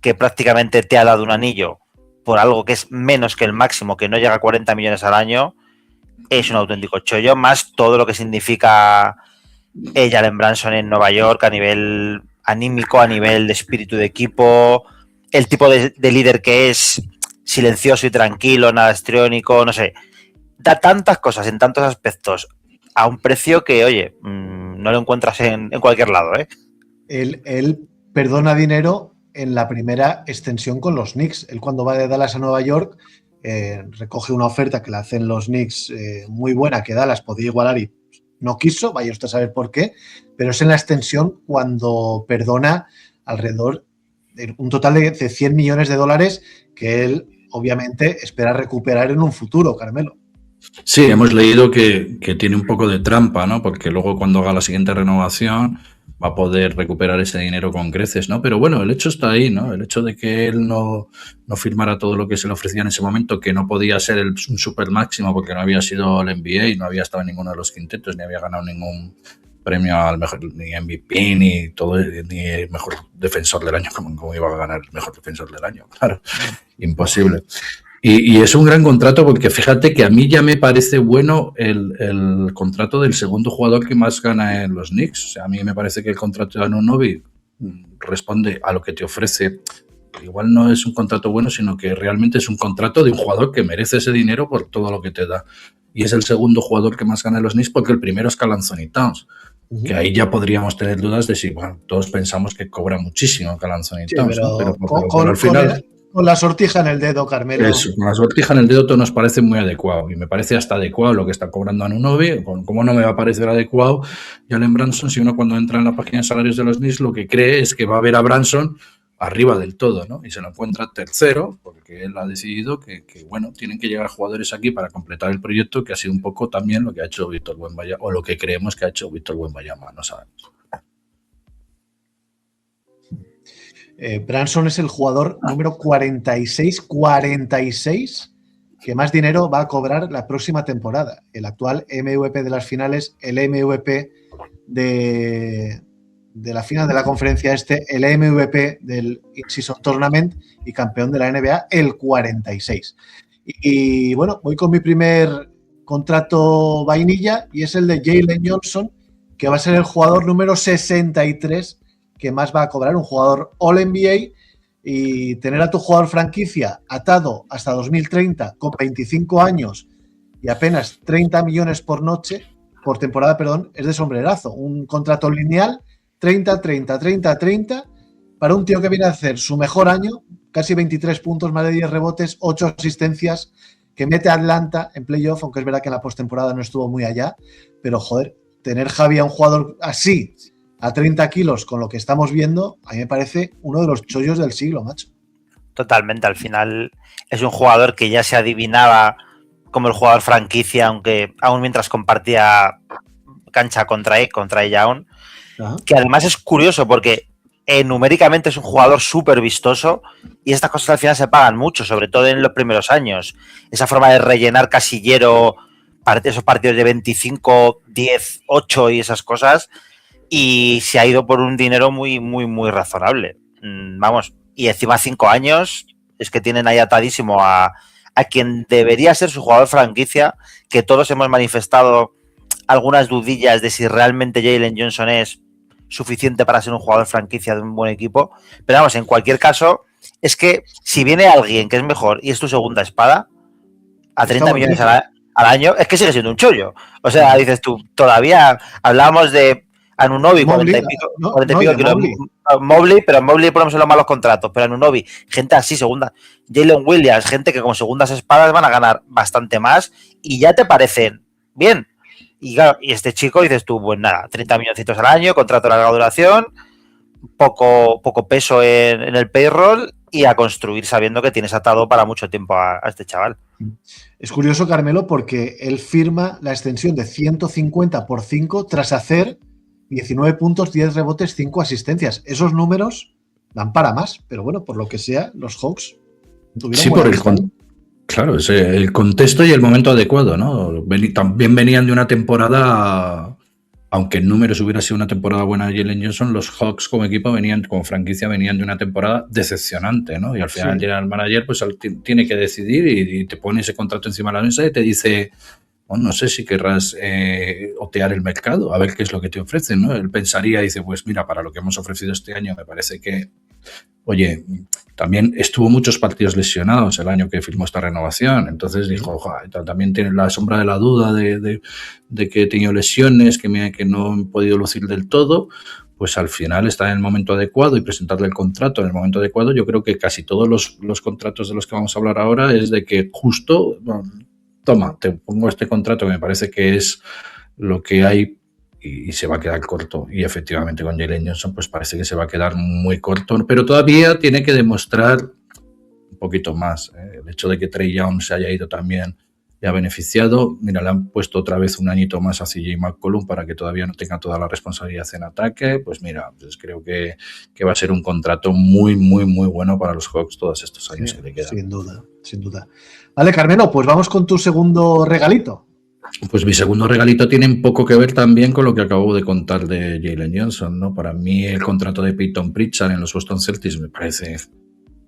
que prácticamente te ha dado un anillo por algo que es menos que el máximo, que no llega a 40 millones al año, es un auténtico chollo, más todo lo que significa Jalen Branson en Nueva York a nivel anímico, a nivel de espíritu de equipo, el tipo de líder que es silencioso y tranquilo, nada histriónico, no sé, da tantas cosas en tantos aspectos a un precio que, oye, no lo encuentras en cualquier lado, ¿eh? Él perdona dinero en la primera extensión con los Knicks. Él cuando va de Dallas a Nueva York recoge una oferta que le hacen los Knicks muy buena, que Dallas podía igualar y no quiso, vaya usted a saber por qué, pero es en la extensión cuando perdona alrededor de un total de $100 millones que él obviamente espera recuperar en un futuro, Carmelo. Sí, hemos leído que tiene un poco de trampa, ¿no? Porque luego cuando haga la siguiente renovación va a poder recuperar ese dinero con creces, ¿no? Pero bueno, el hecho está ahí, ¿no? El hecho de que él no firmara todo lo que se le ofrecía en ese momento, que no podía ser un super máximo porque no había sido el NBA, no había estado en ninguno de los quintetos, ni había ganado ningún premio al mejor, ni MVP, ni el mejor defensor del año, como iba a ganar el mejor defensor del año, claro, imposible. Y es un gran contrato porque fíjate que a mí ya me parece bueno el contrato del segundo jugador que más gana en los Knicks. O sea, a mí me parece que el contrato de Anunoby responde a lo que te ofrece. Igual no es un contrato bueno, sino que realmente es un contrato de un jugador que merece ese dinero por todo lo que te da. Y es el segundo jugador que más gana en los Knicks porque el primero es Karl Anthony Towns. Que ahí ya podríamos tener dudas de si, bueno, todos pensamos que cobra muchísimo Karl Anthony Towns, sí, pero al final... Con la sortija en el dedo, Carmelo. Eso, con la sortija en el dedo todo nos parece muy adecuado y me parece hasta adecuado lo que está cobrando Anunoby. ¿Cómo no me va a parecer adecuado Jalen Brunson si uno cuando entra en la página de salarios de los Knicks lo que cree es que va a ver a Brunson arriba del todo, ¿no? Y se lo encuentra tercero porque él ha decidido que bueno, tienen que llegar jugadores aquí para completar el proyecto, que ha sido un poco también lo que ha hecho Víctor Wembanyama, o lo que creemos que ha hecho Víctor Wembanyama, no sabemos. Brunson es el jugador número 46 que más dinero va a cobrar la próxima temporada. El actual MVP de las finales, el MVP de la final de la conferencia el MVP del In-Season Tournament y campeón de la NBA, el 46. Y bueno, voy con mi primer contrato vainilla y es el de Jalen Johnson, que va a ser el jugador número 63 que más va a cobrar, un jugador All-NBA, y tener a tu jugador franquicia atado hasta 2030 con 25 años y apenas 30 millones por temporada, es de sombrerazo. Un contrato lineal, 30, 30, 30, 30, para un tío que viene a hacer su mejor año, casi 23 puntos, más de 10 rebotes, 8 asistencias, que mete a Atlanta en playoff, aunque es verdad que en la postemporada no estuvo muy allá, pero joder, tener Javi a un jugador así, a 30 kilos, con lo que estamos viendo, a mí me parece uno de los chollos del siglo, macho. Totalmente, al final es un jugador que ya se adivinaba como el jugador franquicia, aunque aún mientras compartía cancha contra ella aún, que además es curioso porque numéricamente es un jugador súper vistoso y estas cosas al final se pagan mucho, sobre todo en los primeros años. Esa forma de rellenar casillero, esos partidos de 25, 10, 8 y esas cosas, y se ha ido por un dinero muy, muy, muy razonable. Vamos, y encima 5 años es que tienen ahí atadísimo a quien debería ser su jugador franquicia, que todos hemos manifestado algunas dudillas de si realmente Jalen Johnson es suficiente para ser un jugador franquicia de un buen equipo. Pero vamos, en cualquier caso, es que si viene alguien que es mejor y es tu segunda espada, a 30 millones al año, es que sigue siendo un chollo. O sea, dices tú, todavía hablábamos de Anunoby, 40 y pico kilos. Mobley, pero Mobley ponemos en los malos contratos, pero Anunoby, gente así, segunda. Jalen Williams, gente que con segundas espadas van a ganar bastante más y ya te parecen bien. Y claro, y este chico dices tú, pues nada, 30 milloncitos al año, contrato de larga duración, poco peso en el payroll y a construir sabiendo que tienes atado para mucho tiempo a este chaval. Es curioso, Carmelo, porque él firma la extensión de 150 por 5 tras hacer 19 puntos, 10 rebotes, 5 asistencias. Esos números dan para más, pero bueno, por lo que sea, los Hawks tuvieron... Sí, por claro, es el contexto y el momento adecuado, ¿no? También venían de una temporada, aunque en números hubiera sido una temporada buena de Jalen Johnson, los Hawks como equipo como franquicia venían de una temporada decepcionante, ¿no? Y al final el general manager pues tiene que decidir y te pone ese contrato encima de la mesa y te dice... Bueno, no sé si querrás otear el mercado, a ver qué es lo que te ofrecen, ¿no? Él pensaría y dice, pues mira, para lo que hemos ofrecido este año me parece que, oye, también estuvo muchos partidos lesionados el año que firmó esta renovación, entonces dijo, también tiene la sombra de la duda de que he tenido lesiones, que no he podido lucir del todo, pues al final está en el momento adecuado y presentarle el contrato en el momento adecuado. Yo creo que casi todos los contratos de los que vamos a hablar ahora es de que justo... Toma, te pongo este contrato que me parece que es lo que hay y se va a quedar corto. Y efectivamente con Jalen Johnson pues parece que se va a quedar muy corto, pero todavía tiene que demostrar un poquito más. El hecho de que Trae Young se haya ido también le ha beneficiado. Mira, le han puesto otra vez un añito más a CJ McCollum para que todavía no tenga toda la responsabilidad en ataque. Pues mira, pues creo que va a ser un contrato muy, muy, muy bueno para los Hawks todos estos años que le quedan. Sin duda, sin duda. Vale, Carmelo, pues vamos con tu segundo regalito. Pues mi segundo regalito tiene un poco que ver también con lo que acabo de contar de Jalen Johnson, ¿no? Para mí el contrato de Peyton Pritchard en los Boston Celtics me parece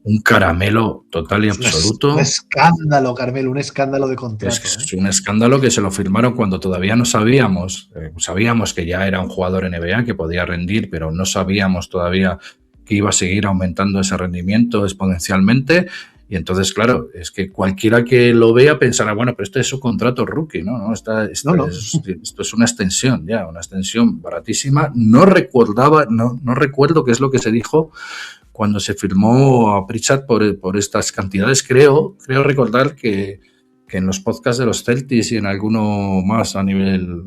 un caramelo total y absoluto. Un escándalo, Carmelo, un escándalo de contrato. Es un escándalo que se lo firmaron cuando todavía no sabíamos. Sabíamos que ya era un jugador NBA que podía rendir, pero no sabíamos todavía que iba a seguir aumentando ese rendimiento exponencialmente. Y entonces, claro, es que cualquiera que lo vea pensará, bueno, pero este es su contrato rookie, ¿no? Esto es una extensión, una extensión baratísima. No recuerdo qué es lo que se dijo cuando se firmó a Pritchard por estas cantidades. Creo recordar que en los podcasts de los Celtics y en alguno más a nivel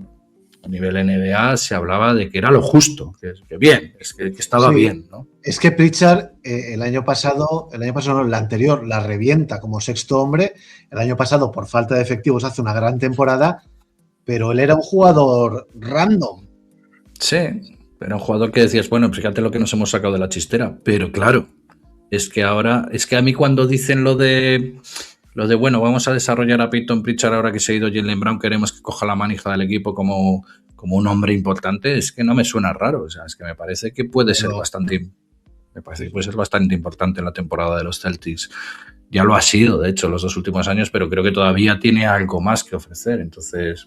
NBA se hablaba de que era lo justo, que bien, que estaba bien, ¿no? Es que Pritchard el año pasado no, el anterior, la revienta como sexto hombre. El año pasado, por falta de efectivos, hace una gran temporada, pero él era un jugador random. Sí, era un jugador que decías, bueno, pues fíjate lo que nos hemos sacado de la chistera, pero claro, es que a mí cuando dicen lo de bueno, vamos a desarrollar a Peyton Pritchard ahora que se ha ido Jaylen Brown, queremos que coja la manija del equipo como un hombre importante, es que no me suena raro, o sea, es que me parece que puede ser bastante importante en la temporada de los Celtics. Ya lo ha sido, de hecho, los 2 últimos años, pero creo que todavía tiene algo más que ofrecer. Entonces,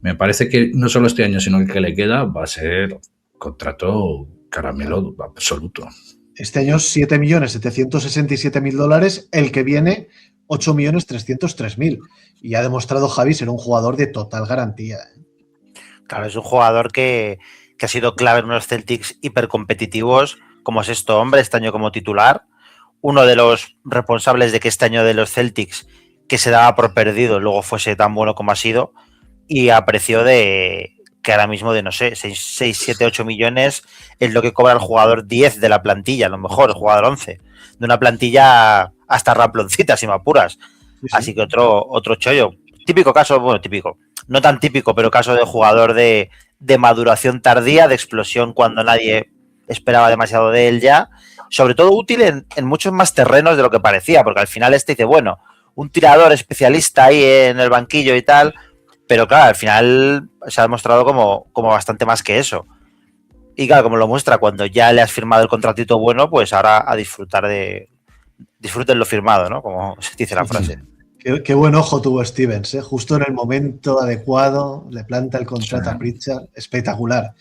me parece que no solo este año, sino el que le queda va a ser contrato caramelo absoluto. Este año $7.767.000, el que viene $8.303.000. Y ha demostrado Javi ser un jugador de total garantía. Claro, es un jugador que ha sido clave en unos Celtics hipercompetitivos como sexto hombre este año como titular. Uno de los responsables de que este año de los Celtics, que se daba por perdido, luego fuese tan bueno como ha sido, y a precio de que ahora mismo de, no sé, 6, 7, 8 millones es lo que cobra el jugador 10 de la plantilla, a lo mejor el jugador 11, de una plantilla hasta ramploncita, si me apuras. Sí. Así que otro chollo. Típico caso, bueno, típico, no tan típico, pero caso de jugador de maduración tardía, de explosión cuando nadie esperaba demasiado de él ya, sobre todo útil en muchos más terrenos de lo que parecía, porque al final dice, bueno, un tirador especialista ahí en el banquillo y tal, pero claro, al final se ha demostrado como bastante más que eso. Y claro, como lo muestra, cuando ya le has firmado el contratito bueno, pues ahora a disfruten lo firmado, ¿no? Como se dice la frase. Qué buen ojo tuvo Stevens, ¿eh? Justo en el momento adecuado, le planta el contrato a Pritchard, espectacular.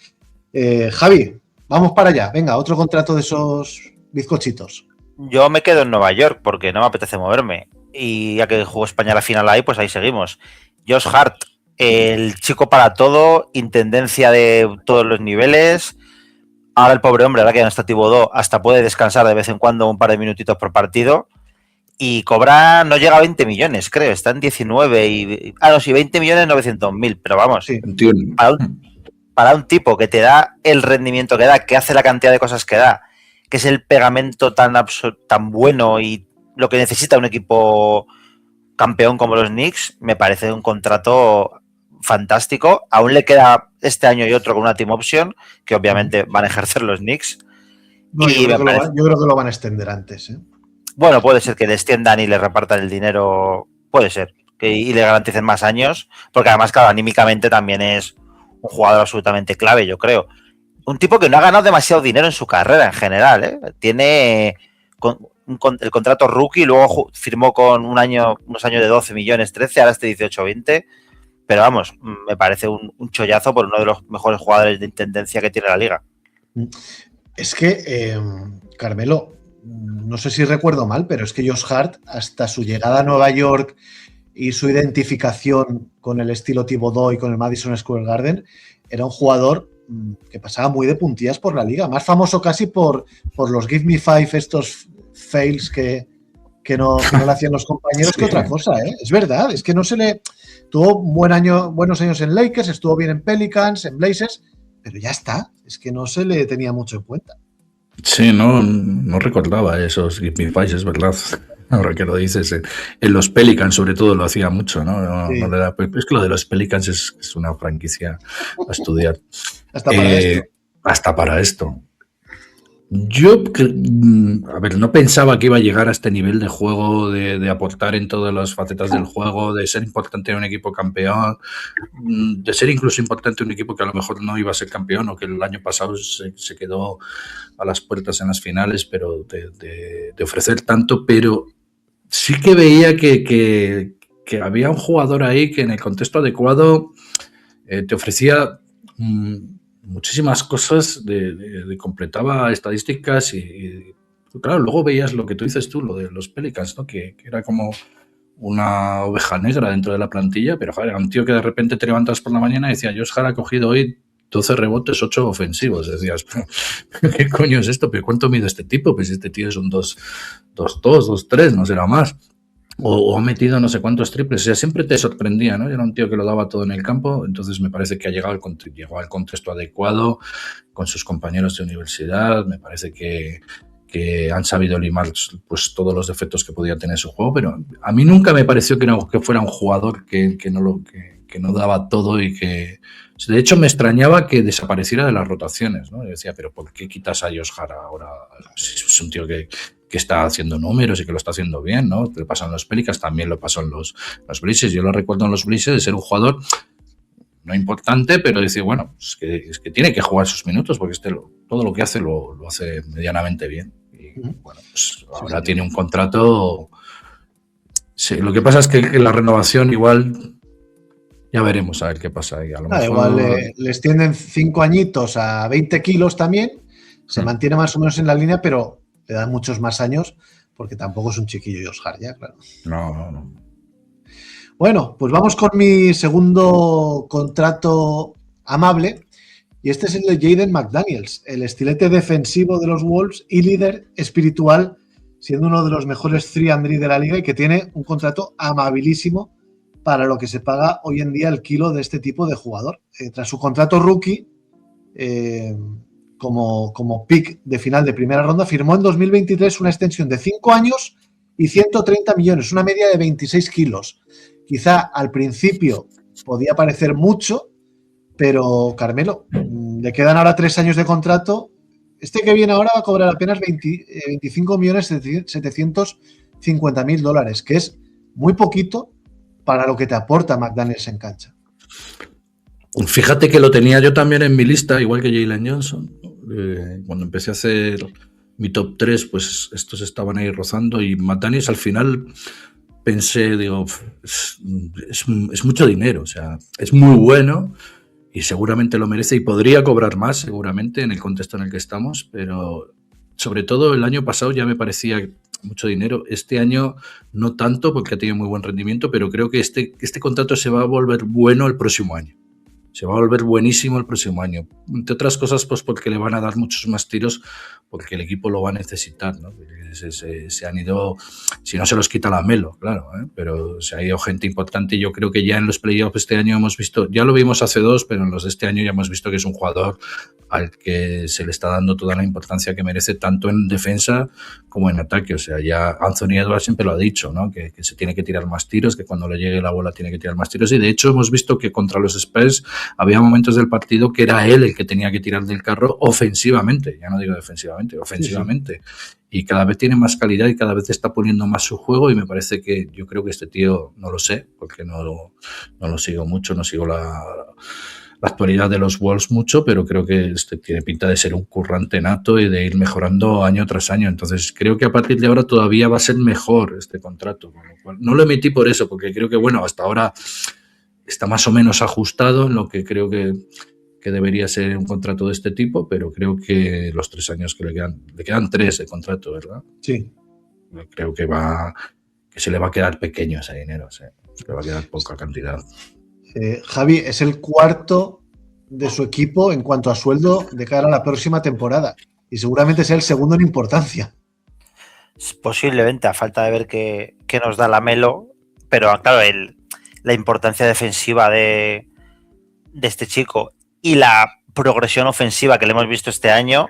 Javi, vamos para allá, venga, otro contrato de esos bizcochitos. Yo me quedo en Nueva York porque no me apetece moverme, y ya que jugó España la final ahí, pues ahí seguimos. Josh Hart, el chico para todo, intendencia de todos los niveles. Ahora el pobre hombre, ahora que ya no está Thibodeau, hasta puede descansar de vez en cuando un par de minutitos por partido. Y cobra, no llega a 20 millones, creo, está en 19 no, sí, 20.900.000, pero vamos, sí. Para un tipo que te da el rendimiento que da, que hace la cantidad de cosas que da, que es el pegamento tan bueno y lo que necesita un equipo campeón como los Knicks, me parece un contrato fantástico. Aún le queda este año y otro con una team option, que obviamente van a ejercer los Knicks. No, yo creo que lo van a extender antes, ¿eh? Bueno, puede ser que le extiendan y le repartan el dinero, puede ser, y le garanticen más años, porque además, claro, anímicamente también es un jugador absolutamente clave, yo creo. Un tipo que no ha ganado demasiado dinero en su carrera en general, ¿eh? Tiene el contrato rookie, luego firmó con unos años de 12 millones, 13, ahora este 18, 20, pero vamos, me parece un chollazo por uno de los mejores jugadores de intendencia que tiene la liga. Es que, Carmelo, no sé si recuerdo mal, pero es que Josh Hart, hasta su llegada a Nueva York y su identificación con el estilo Thibodeau y con el Madison Square Garden, era un jugador que pasaba muy de puntillas por la liga, más famoso casi por los Give Me Five, estos fails que no le hacían los compañeros, sí, que otra cosa, ¿eh? Es verdad, es que no se le... Tuvo buenos años en Lakers, estuvo bien en Pelicans, en Blazers, pero ya está, es que no se le tenía mucho en cuenta. Sí, no recordaba esos Give Me Five, es verdad. Ahora que lo dices, en los Pelicans sobre todo lo hacía mucho, ¿no? Sí. Es que lo de los Pelicans es una franquicia a estudiar. Hasta para esto. Yo, a ver, no pensaba que iba a llegar a este nivel de juego, de aportar en todas las facetas del juego, de ser importante en un equipo campeón, de ser incluso importante en un equipo que a lo mejor no iba a ser campeón o que el año pasado se quedó a las puertas en las finales, pero de ofrecer tanto, pero sí que veía que había un jugador ahí que en el contexto adecuado te ofrecía... muchísimas cosas, completaba estadísticas y claro, luego veías lo que tú dices tú, lo de los Pelicans, ¿no? Que era como una oveja negra dentro de la plantilla, pero joder, era un tío que de repente te levantas por la mañana y decía, Josh Hart ha cogido hoy 12 rebotes, 8 ofensivos. Decías, ¿qué coño es esto? ¿Pero cuánto mide este tipo? Pues este tío es un 2-3, no será más. O ha metido no sé cuántos triples. O sea, siempre te sorprendía, ¿no? Era un tío que lo daba todo en el campo. Entonces me parece que ha llegado llegó al contexto adecuado con sus compañeros de universidad. Me parece que han sabido limar pues todos los defectos que podía tener su juego, pero a mí nunca me pareció que fuera un jugador que no daba todo y que... De hecho, me extrañaba que desapareciera de las rotaciones, ¿no? Yo decía, pero ¿por qué quitas a Josh Hart ahora? Si es un tío que está haciendo números y que lo está haciendo bien, ¿no? Le pasó en los Pelicans, también lo pasó en los Blazers. Yo lo recuerdo en los Blazers de ser un jugador no importante, pero decir, bueno, es que tiene que jugar sus minutos porque todo lo que hace lo hace medianamente bien. Y bueno, pues ahora tiene un contrato. Sí, lo que pasa es que la renovación igual ya veremos a ver qué pasa ahí. A lo mejor... Igual le extienden 5 añitos a 20 kilos también, se mantiene más o menos en la línea, pero le dan muchos más años porque tampoco es un chiquillo Josh Hart, ya, claro. No. Bueno, pues vamos con mi segundo contrato amable, y este es el de Jaden McDaniels, el estilete defensivo de los Wolves y líder espiritual, siendo uno de los mejores 3-and-D de la liga y que tiene un contrato amabilísimo para lo que se paga hoy en día el kilo de este tipo de jugador. Tras su contrato rookie, como pick de final de primera ronda, firmó en 2023 una extensión de 5 años y 130 millones, una media de 26 kilos. Quizá al principio podía parecer mucho, pero Carmelo, le quedan ahora 3 años de contrato. Este que viene ahora va a cobrar apenas 25.750.000 dólares, que es muy poquito para lo que te aporta McDaniels en cancha. Fíjate que lo tenía yo también en mi lista, igual que Jalen Johnson. Cuando empecé a hacer mi top 3, pues estos estaban ahí rozando y McDaniels al final pensé, digo, es mucho dinero, o sea, es muy bueno y seguramente lo merece y podría cobrar más seguramente en el contexto en el que estamos, pero sobre todo el año pasado ya me parecía mucho dinero. Este año no tanto porque ha tenido muy buen rendimiento, pero creo que este contrato se va a volver bueno el próximo año. Se va a volver buenísimo el próximo año. Entre otras cosas, pues porque le van a dar muchos más tiros, porque el equipo lo va a necesitar, ¿no? Se han ido, si no se los quita la Melo, claro, ¿eh? Pero se ha ido gente importante y yo creo que ya en los playoffs este año hemos visto, ya lo vimos hace 2, pero en los de este año ya hemos visto que es un jugador al que se le está dando toda la importancia que merece, tanto en defensa como en ataque. O sea, ya Anthony Edwards siempre lo ha dicho, ¿no? Que se tiene que tirar más tiros, que cuando le llegue la bola tiene que tirar más tiros. Y de hecho hemos visto que contra los Spurs había momentos del partido que era él el que tenía que tirar del carro ofensivamente. Ya no digo defensivamente, ofensivamente. Sí. Y cada vez tiene más calidad y cada vez está poniendo más su juego y me parece que yo creo que este tío, no lo sé, porque no lo sigo mucho, no sigo la actualidad de los Wolves mucho, pero creo que tiene pinta de ser un currante nato y de ir mejorando año tras año. Entonces creo que a partir de ahora todavía va a ser mejor este contrato. Con lo cual, no lo emití por eso, porque creo que, bueno, hasta ahora está más o menos ajustado en lo que creo que debería ser un contrato de este tipo, pero creo que los 3 años que le quedan 3 de contrato, ¿verdad? Sí. Creo que se le va a quedar pequeño ese dinero, se le va a quedar poca cantidad. Javi, es el cuarto de su equipo en cuanto a sueldo de cara a la próxima temporada y seguramente sea el segundo en importancia. Posiblemente, a falta de ver qué nos da la Melo, pero claro, la importancia defensiva de este chico y la progresión ofensiva que le hemos visto este año,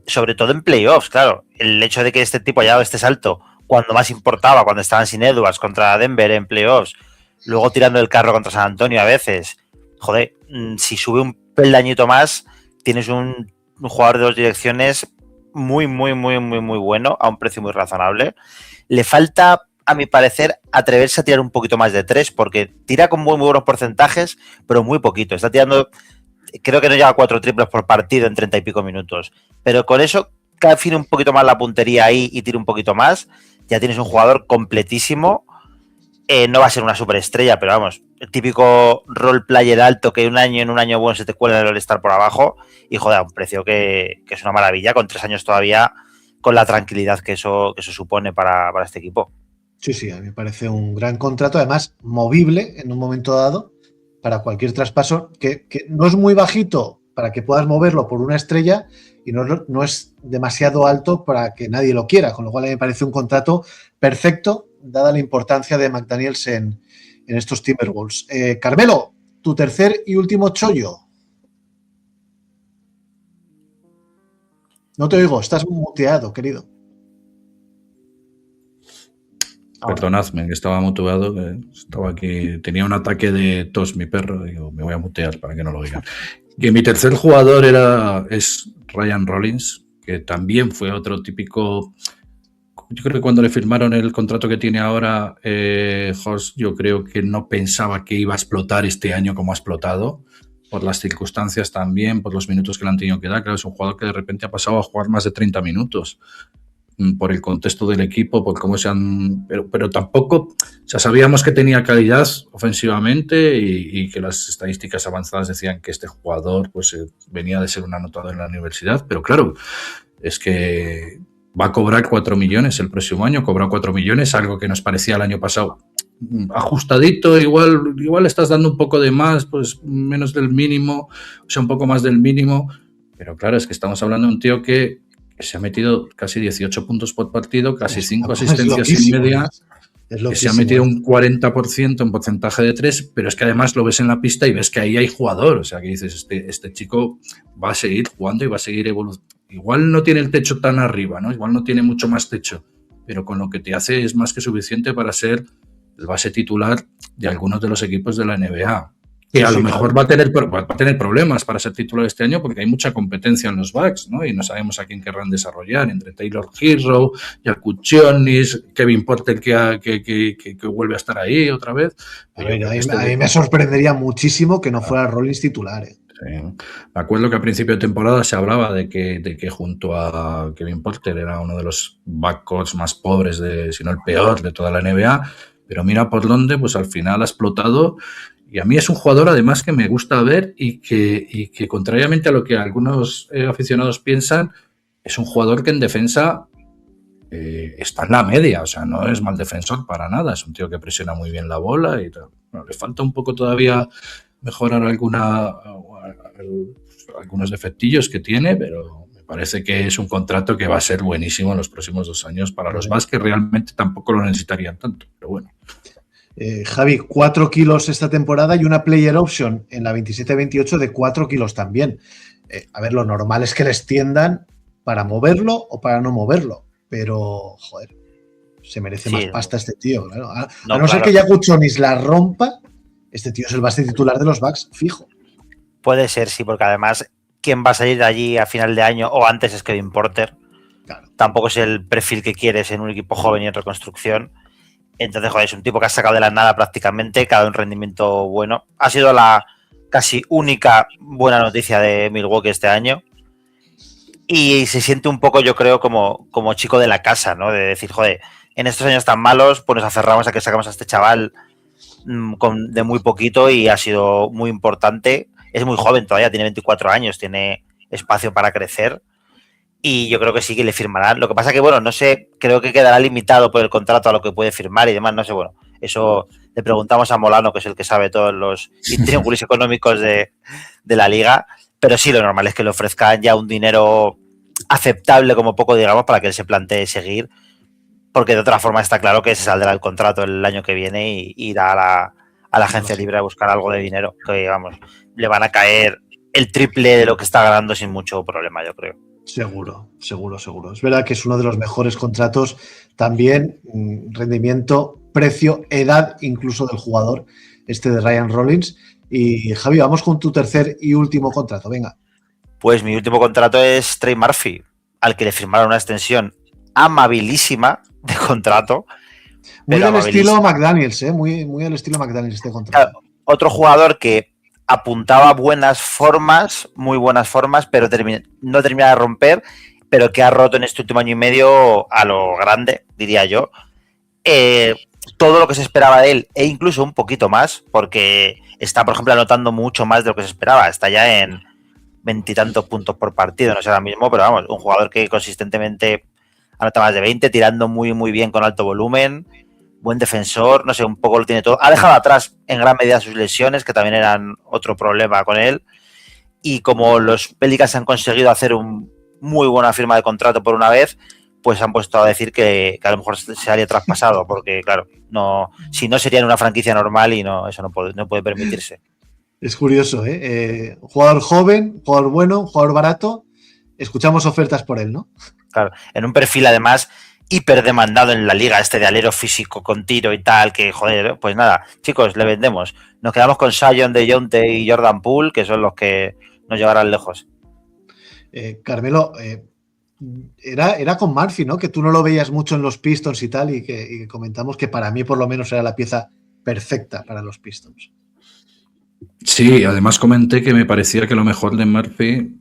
sobre todo en playoffs, claro, el hecho de que este tipo haya dado este salto cuando más importaba, cuando estaban sin Edwards contra Denver en playoffs, luego tirando el carro contra San Antonio a veces, joder, si sube un peldañito más, tienes un jugador de 2 direcciones muy, muy, muy, muy, muy bueno, a un precio muy razonable. Le falta, a mi parecer, atreverse a tirar un poquito más de 3, porque tira con muy, muy buenos porcentajes, pero muy poquito. Está tirando, creo que no llega a 4 triples por partido en 30 y pico minutos. Pero con eso, que afine un poquito más la puntería ahí y tire un poquito más, ya tienes un jugador completísimo. No va a ser una superestrella, pero vamos, el típico role player alto que en un año bueno se te cuela el All-Star por abajo y joder, a un precio que es una maravilla, con 3 años todavía, con la tranquilidad que eso supone para este equipo. Sí, a mí me parece un gran contrato, además movible en un momento dado para cualquier traspaso, que no es muy bajito para que puedas moverlo por una estrella y no es demasiado alto para que nadie lo quiera, con lo cual a mí me parece un contrato perfecto, dada la importancia de McDaniels en estos Timberwolves. Carmelo, tu tercer y último chollo. No te oigo, estás muteado, querido. Perdonadme, que estaba muteado, que estaba aquí, tenía un ataque de tos mi perro, digo, me voy a mutear para que no lo oigan. Que mi tercer jugador es Ryan Rollins, que también fue otro típico. Yo creo que cuando le firmaron el contrato que tiene ahora, Horst, yo creo que no pensaba que iba a explotar este año como ha explotado, por las circunstancias también, por los minutos que le han tenido que dar. Claro, es un jugador que de repente ha pasado a jugar más de 30 minutos. Por el contexto del equipo, por cómo se han. Pero tampoco. O sea, sabíamos que tenía calidad ofensivamente y que las estadísticas avanzadas decían que este jugador pues venía de ser un anotador en la universidad, pero claro, es que va a cobrar 4 millones el próximo año, cobró 4 millones, algo que nos parecía el año pasado ajustadito, igual estás dando un poco de más, pues menos del mínimo, o sea, un poco más del mínimo, pero claro, es que estamos hablando de un tío que se ha metido casi 18 puntos por partido, casi 5 asistencias y media, que se ha metido un 40% en porcentaje de 3, pero es que además lo ves en la pista y ves que ahí hay jugador, o sea, que dices, este chico va a seguir jugando y va a seguir evolucionando. Igual no tiene el techo tan arriba, ¿no? Igual no tiene mucho más techo, pero con lo que te hace es más que suficiente para ser el base titular de algunos de los equipos de la NBA. Que a lo mejor va a tener problemas para ser titular este año porque hay mucha competencia en los Bucks, ¿no? Y no sabemos a quién querrán desarrollar, entre Taylor Hero, Jakučionis, Kevin Porter que vuelve a estar ahí otra vez. A mí me sorprendería muchísimo que no fuera Rollins titular. Sí. Me acuerdo que a principio de temporada se hablaba de que junto a Kevin Porter era uno de los backcourts más pobres, si no el peor de toda la NBA, pero mira por dónde, pues al final ha explotado. Y a mí es un jugador, además, que me gusta ver y que contrariamente a lo que algunos aficionados piensan, es un jugador que en defensa está en la media. O sea, no es mal defensor para nada. Es un tío que presiona muy bien la bola y tal. Bueno, le falta un poco todavía mejorar algunos defectillos que tiene, pero me parece que es un contrato que va a ser buenísimo en los próximos 2 años para los Bucks, que realmente tampoco lo necesitarían tanto. Pero bueno. Javi, 4 kilos esta temporada y una player option en la 27-28 de 4 kilos también. A ver, lo normal es que les tiendan para moverlo o para no moverlo, pero, joder, se merece más pasta este tío. Claro. A no ser que Jakučionis la rompa, este tío es el base titular de los Bucks, fijo. Puede ser, sí, porque además, ¿quién va a salir de allí a final de año o antes es Kevin Porter? Claro. Tampoco es el perfil que quieres en un equipo joven y en reconstrucción. Entonces, joder, es un tipo que ha sacado de la nada prácticamente, que ha dado un rendimiento bueno. Ha sido la casi única buena noticia de Milwaukee este año. Y se siente un poco, yo creo, como chico de la casa, ¿no? De decir, joder, en estos años tan malos, pues nos aferramos a que sacamos a este chaval de muy poquito y ha sido muy importante. Es muy joven todavía, tiene 24 años, tiene espacio para crecer. Y yo creo que sí que le firmarán. Lo que pasa que, bueno, no sé, creo que quedará limitado por el contrato a lo que puede firmar y demás, no sé, bueno, eso le preguntamos a Molano, que es el que sabe todos los intríngulis económicos de la liga, pero sí, lo normal es que le ofrezcan ya un dinero aceptable como poco, digamos, para que él se plantee seguir, porque de otra forma está claro que se saldrá el contrato el año que viene y irá a la agencia libre a buscar algo de dinero, que, vamos, le van a caer el triple de lo que está ganando sin mucho problema, yo creo. Seguro. Es verdad que es uno de los mejores contratos también, rendimiento, precio, edad incluso del jugador, este de Ryan Rollins. Y Javi, vamos con tu tercer y último contrato, venga. Pues mi último contrato es Trey Murphy, al que le firmaron una extensión amabilísima de contrato. Muy al estilo McDaniels, muy al estilo McDaniels este contrato. Claro, otro jugador que apuntaba buenas formas, muy buenas formas, pero no termina de romper, pero que ha roto en este último año y medio a lo grande, diría yo. Todo lo que se esperaba de él, e incluso un poquito más, porque está, por ejemplo, anotando mucho más de lo que se esperaba. Está ya en 20 y tantos puntos por partido, no sé ahora mismo, pero vamos, un jugador que consistentemente anota más de 20, tirando muy, muy bien con alto volumen. Buen defensor, no sé, un poco lo tiene todo. Ha dejado atrás en gran medida sus lesiones, que también eran otro problema con él. y como los Pelicans han conseguido hacer un muy buena firma de contrato por una vez, pues han puesto a decir que a lo mejor se haría traspasado, porque claro, no, si no sería en una franquicia normal y no, eso no puede permitirse. Es curioso, ¿eh? Jugador joven, jugador bueno, jugador barato. Escuchamos ofertas por él, ¿no? Claro, en un perfil además hiper demandado en la liga, de alero físico con tiro y tal, que joder, pues nada, chicos, le vendemos. Nos quedamos con Sion, DeJounte y Jordan Poole, que son los que nos llevarán lejos. Carmelo, era con Murphy, ¿no? Que tú no lo veías mucho en los Pistons y tal, y que comentamos que para mí por lo menos era la pieza perfecta para los Pistons. Sí, además comenté que me parecía que lo mejor de Murphy,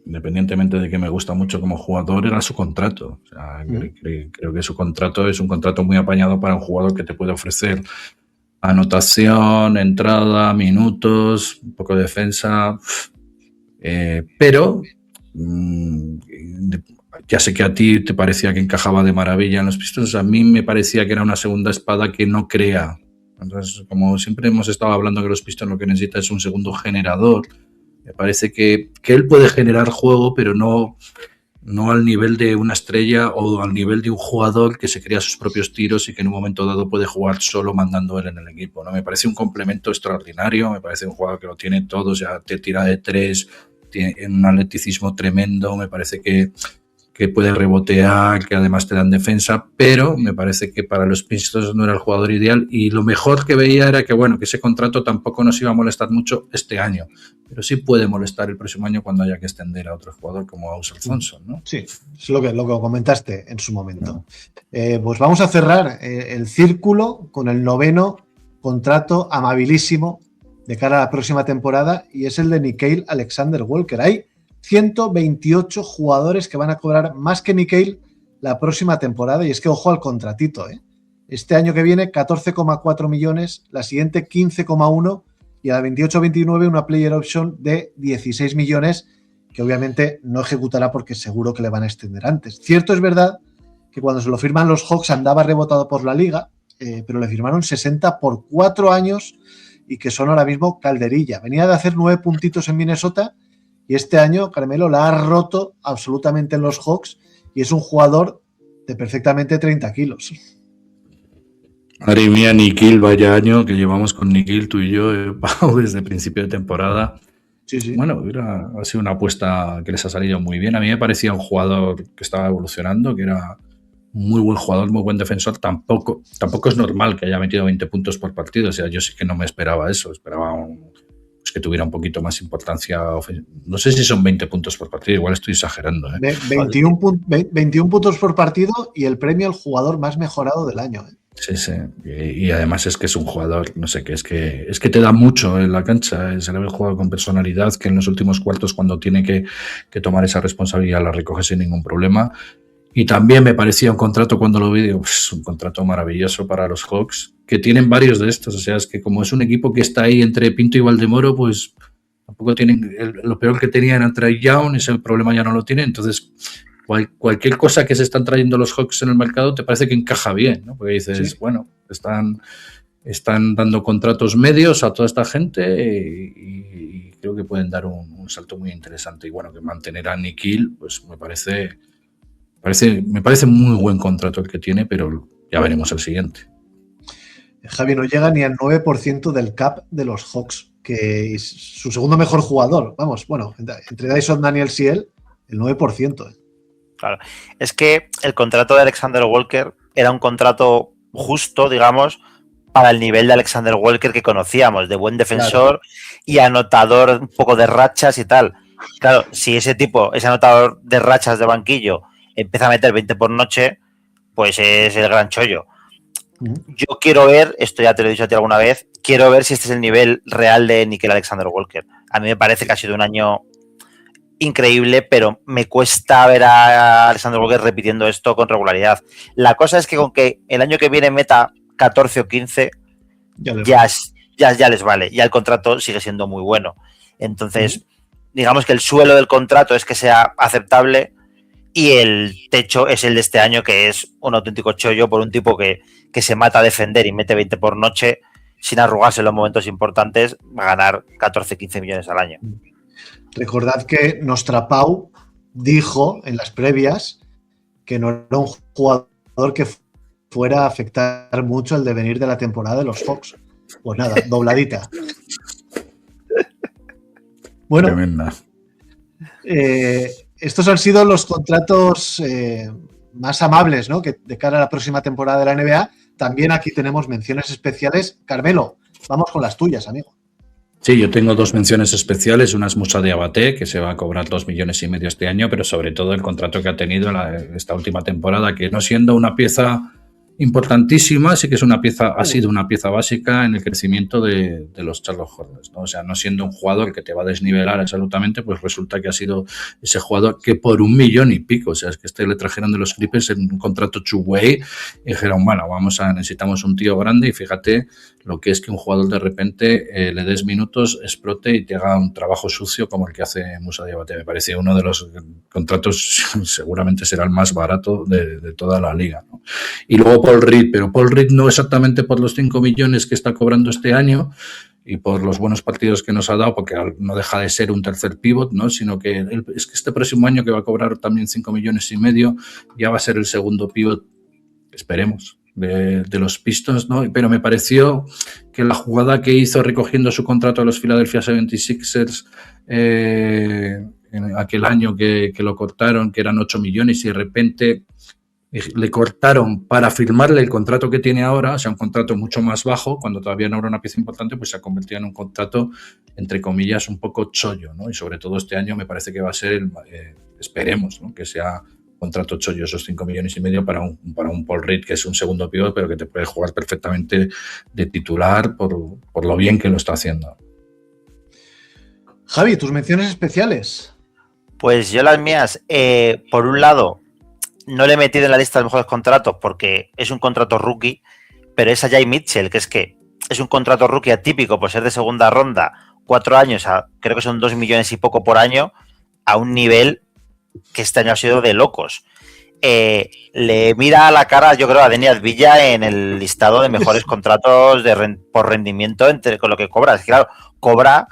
independientemente de que me gusta mucho como jugador, era su contrato. O sea, creo que su contrato es un contrato muy apañado para un jugador que te puede ofrecer anotación, entrada, minutos, un poco de defensa. Pero ya sé que a ti te parecía que encajaba de maravilla en los Pistons. A mí me parecía que era una segunda espada que no crea. Entonces, como siempre hemos estado hablando que los Pistons lo que necesita es un segundo generador, me parece que él puede generar juego, pero no al nivel de una estrella o al nivel de un jugador que se crea sus propios tiros y que en un momento dado puede jugar solo mandando él en el equipo, ¿no? Me parece un complemento extraordinario, me parece un jugador que lo tiene todo, o sea, te tira de tres, tiene un atleticismo tremendo, me parece que puede rebotear, que además te dan defensa, pero me parece que para los Pistons no era el jugador ideal y lo mejor que veía era que, bueno, que ese contrato tampoco nos iba a molestar mucho este año, pero sí puede molestar el próximo año cuando haya que extender a otro jugador como Ausar Thompson, ¿no? Sí, es lo que comentaste en su momento. No. Pues vamos a cerrar el círculo con el 9º contrato amabilísimo de cara a la próxima temporada y es el de Nickeil Alexander-Walker. Hay 128 jugadores que van a cobrar más que Nickeil la próxima temporada y es que ojo al contratito, ¿eh? Este año que viene 14,4 millones, la siguiente 15,1 y a la 28-29 una player option de 16 millones que obviamente no ejecutará porque seguro que le van a extender antes. Cierto es verdad que cuando se lo firman los Hawks andaba rebotado por la liga, pero le firmaron 60 por 4 años y que son ahora mismo calderilla. Venía de hacer 9 puntitos en Minnesota y este año Carmelo la ha roto absolutamente en los Hawks y es un jugador de perfectamente 30 kilos. Madre mía, Nickeil, vaya año que llevamos con Nickeil, tú y yo, Pau, desde el principio de temporada. Sí, sí. Bueno, ha sido una apuesta que les ha salido muy bien. A mí me parecía un jugador que estaba evolucionando, que era muy buen jugador, muy buen defensor. Tampoco es normal que haya metido 20 puntos por partido. O sea, yo sí que no me esperaba eso. Esperaba que tuviera un poquito más importancia. No sé si son 20 puntos por partido, igual estoy exagerando. 21 puntos por partido y el premio al jugador más mejorado del año. Sí, sí. Y además es que es un jugador, no sé, es que te da mucho en la cancha. Se le ve el jugador con personalidad, que en los últimos cuartos cuando tiene que tomar esa responsabilidad la recoge sin ningún problema. Y también me parecía un contrato cuando lo vi, digo, pues, un contrato maravilloso para los Hawks, que tienen varios de estos. O sea, es que como es un equipo que está ahí entre Pinto y Valdemoro, pues tampoco tienen, lo peor que tenían era Trae Young, ese problema ya no lo tienen. Entonces, cualquier cosa que se están trayendo los Hawks en el mercado te parece que encaja bien, ¿no? Porque dices, sí, bueno, están dando contratos medios a toda esta gente y creo que pueden dar un salto muy interesante. Y bueno, que mantener a Nickeil, pues me parece muy buen contrato el que tiene, pero ya veremos el siguiente. Javi, no llega ni al 9% del cap de los Hawks, que es su segundo mejor jugador. Vamos, bueno, entre Dyson Daniels y él, el 9%. Claro, es que el contrato de Alexander Walker era un contrato justo, digamos, para el nivel de Alexander Walker que conocíamos, de buen defensor, claro, y anotador un poco de rachas y tal. Claro, si ese anotador de rachas de banquillo empieza a meter 20 por noche, pues es el gran chollo. Yo quiero ver, esto ya te lo he dicho a ti alguna vez, quiero ver si este es el nivel real de Nickeil Alexander Walker. A mí me parece que ha sido un año increíble, pero me cuesta ver a Alexander Walker repitiendo esto con regularidad. La cosa es que con que el año que viene meta 14 o 15, ya les vale. Ya el contrato sigue siendo muy bueno. Entonces, digamos que el suelo del contrato es que sea aceptable y el techo es el de este año, que es un auténtico chollo por un tipo que se mata a defender y mete 20 por noche sin arrugarse en los momentos importantes, va a ganar 14-15 millones al año. Recordad que Nostrapau dijo en las previas que no era un jugador que fuera a afectar mucho el devenir de la temporada de los Hawks. Pues nada, dobladita. Bueno, Tremenda. estos han sido los contratos más amables, ¿no? Que de cara a la próxima temporada de la NBA. También aquí tenemos menciones especiales. Carmelo, vamos con las tuyas, amigo. Sí, yo tengo 2 menciones especiales. Una es Moussa Diabaté, que se va a cobrar 2,5 millones este año, pero sobre todo el contrato que ha tenido esta última temporada, que no siendo una pieza importantísima, sí que es una pieza, ha sido una pieza básica en el crecimiento de los Charlotte Hornets, ¿no? O sea, no siendo un jugador que te va a desnivelar absolutamente, pues resulta que ha sido ese jugador que por 1 millón y pico, o sea, es que le trajeron de los Clippers en un contrato two-way y dijeron, bueno, necesitamos un tío grande, y fíjate lo que es que un jugador de repente le des minutos, explote y te haga un trabajo sucio como el que hace Moussa Diabaté. Me parece uno de los contratos, seguramente será el más barato de toda la liga, ¿no? Y luego Paul Reed, pero Paul Reed no exactamente por los 5 millones que está cobrando este año y por los buenos partidos que nos ha dado, porque no deja de ser un tercer pivot, ¿no? Sino que es que este próximo año, que va a cobrar también 5,5 millones, ya va a ser el segundo pivot, esperemos, de los Pistons, ¿no? Pero me pareció que la jugada que hizo recogiendo su contrato a los Philadelphia 76ers en aquel año que lo cortaron, que eran 8 millones, y de repente le cortaron para firmarle el contrato que tiene ahora, o sea, un contrato mucho más bajo, cuando todavía no era una pieza importante, pues se ha convertido en un contrato, entre comillas, un poco chollo, ¿no? Y sobre todo este año me parece que va a ser, esperemos, ¿no? Que sea contrato chollo, esos 5,5 millones para un Paul Reed, que es un segundo pívot, pero que te puede jugar perfectamente de titular por lo bien que lo está haciendo. Javi, tus menciones especiales. Pues yo las mías, por un lado, no le he metido en la lista de los mejores contratos porque es un contrato rookie, pero es a Jay Mitchell, que es un contrato rookie atípico por ser de segunda ronda, 4 años, creo que son 2 millones y poco por año, a un nivel que este año ha sido de locos. Le mira a la cara, yo creo, a Deni Avdija en el listado de mejores contratos por rendimiento con lo que cobra. Es que, claro, cobra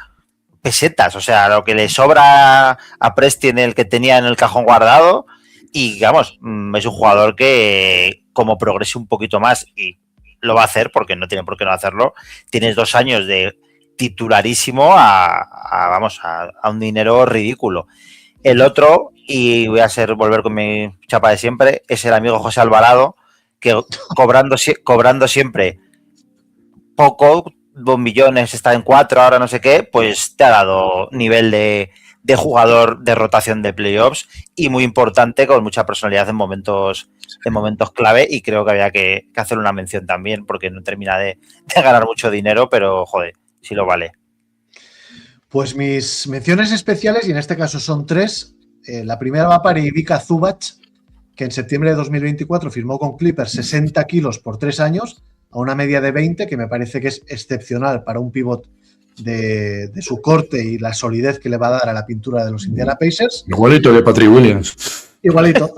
pesetas, o sea, lo que le sobra a Presti en el que tenía en el cajón guardado, y digamos, es un jugador que, como progrese un poquito más, y lo va a hacer porque no tiene por qué no hacerlo, tienes 2 años de titularísimo a un dinero ridículo. El otro, y voy a volver con mi chapa de siempre, es el amigo José Alvarado, que cobrando siempre poco, 2 millones, está en 4, ahora no sé qué, pues te ha dado nivel de jugador de rotación de playoffs y muy importante, con mucha personalidad en momentos clave, y creo que había que hacer una mención también, porque no termina de ganar mucho dinero, pero joder, sí lo vale. Pues mis menciones especiales, y en este caso son 3. La primera va para Ivica Zubac, que en septiembre de 2024 firmó con Clippers 60 kilos por 3 años, a una media de 20, que me parece que es excepcional para un pivot de su corte y la solidez que le va a dar a la pintura de los Indiana Pacers. Igualito de Patrick Williams. Igualito.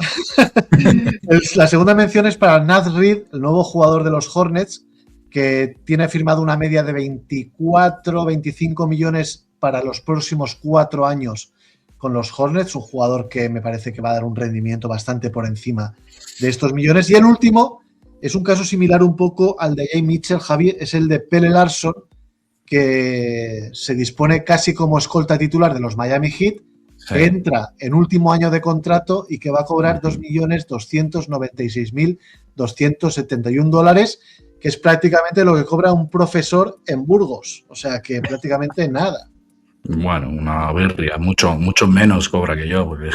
La segunda mención es para Naz Reid, el nuevo jugador de los Hornets, que tiene firmado una media de 24-25 millones para los próximos 4 años con los Hornets, un jugador que me parece que va a dar un rendimiento bastante por encima de estos millones. Y el último es un caso similar un poco al de Jay Mitchell, Javi, es el de Pelle Larsson, que se dispone casi como escolta titular de los Miami Heat, que entra en último año de contrato y que va a cobrar $2.296.271, que es prácticamente lo que cobra un profesor en Burgos, o sea que prácticamente nada. Bueno, una berria, mucho menos cobra que yo. Porque...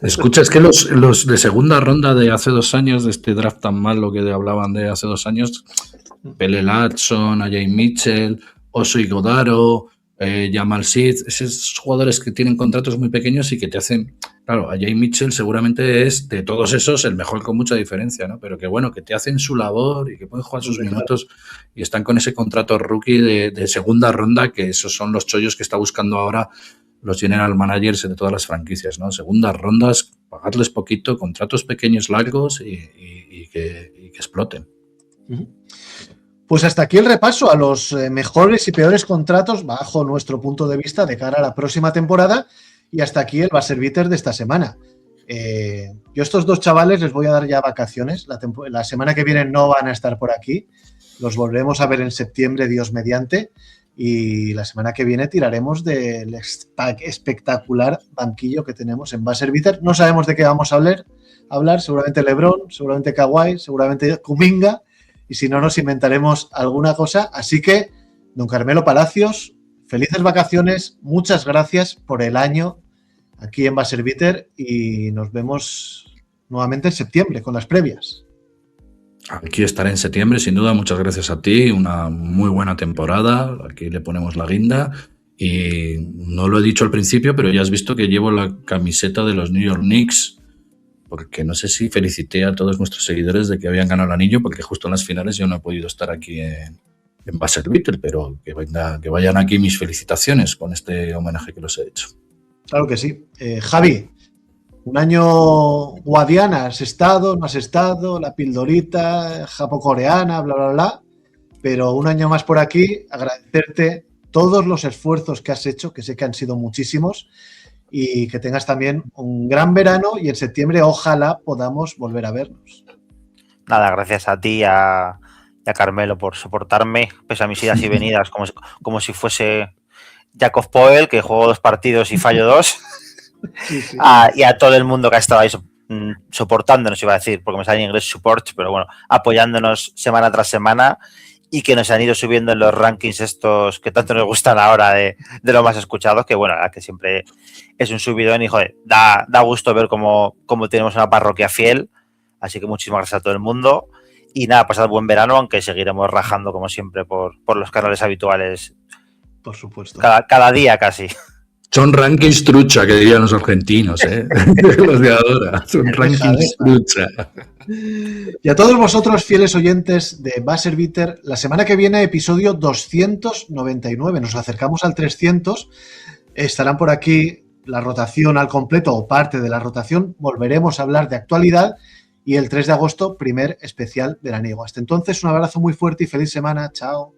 Escucha, es que los de segunda ronda de hace 2 años, de este draft tan malo que hablaban de hace 2 años, Pelle Larsson, Jay Mitchell, Oso Ighodaro, Jamal Sid, esos jugadores que tienen contratos muy pequeños y que te hacen... Claro, a Jay Mitchell seguramente es de todos esos el mejor con mucha diferencia, ¿no? Pero que bueno, que te hacen su labor y que pueden jugar sus minutos y están con ese contrato rookie de segunda ronda, que esos son los chollos que está buscando ahora los general managers de todas las franquicias, ¿no? Segundas rondas, pagarles poquito, contratos pequeños, largos y que exploten. Pues hasta aquí el repaso a los mejores y peores contratos bajo nuestro punto de vista de cara a la próxima temporada, y hasta aquí el Buzzer Beater de esta semana. Yo a estos dos chavales les voy a dar ya vacaciones. La semana que viene no van a estar por aquí. Los volveremos a ver en septiembre, Dios mediante. Y la semana que viene tiraremos del espectacular banquillo que tenemos en Buzzer Beater. No sabemos de qué vamos a hablar. Seguramente LeBron, seguramente Kawhi, seguramente Kuminga. Y si no, nos inventaremos alguna cosa. Así que, don Carmelo Palacios, felices vacaciones. Muchas gracias por el año aquí en Buzzer Beater y nos vemos nuevamente en septiembre con las previas. Aquí estaré en septiembre, sin duda. Muchas gracias a ti. Una muy buena temporada. Aquí le ponemos la guinda. Y no lo he dicho al principio, pero ya has visto que llevo la camiseta de los New York Knicks, porque no sé si felicité a todos nuestros seguidores de que habían ganado el anillo, porque justo en las finales yo no he podido estar aquí en Buzzer Beater, pero que vayan aquí mis felicitaciones con este homenaje que los he hecho. Claro que sí. Javi, un año Guadiana, ¿has estado, no has estado? La pildorita japocoreana, bla, bla, bla. Pero un año más por aquí, agradecerte todos los esfuerzos que has hecho, que sé que han sido muchísimos, y que tengas también un gran verano y en septiembre ojalá podamos volver a vernos. Nada, gracias a ti y a Carmelo por soportarme, pese a mis idas y venidas, como si fuese Jakob Poeltl, que juego 2 partidos y fallo 2. Sí, sí. Y a todo el mundo que ha estado ahí soportándonos, iba a decir, porque me sale en inglés support, pero bueno, apoyándonos semana tras semana y que nos han ido subiendo en los rankings estos que tanto nos gustan ahora de los más escuchados, que bueno, que siempre es un subidón y joder, da gusto ver cómo tenemos una parroquia fiel, así que muchísimas gracias a todo el mundo y nada, pasad buen verano, aunque seguiremos rajando como siempre por los canales habituales. Por supuesto. Cada día casi. Son rankings trucha, que dirían los argentinos, los de ahora. Son rankings trucha. Y a todos vosotros, fieles oyentes de Buzzer Beater, la semana que viene, episodio 299. Nos acercamos al 300. Estarán por aquí la rotación al completo o parte de la rotación. Volveremos a hablar de actualidad. Y el 3 de agosto, primer especial veraniego. Hasta entonces, un abrazo muy fuerte y feliz semana. Chao.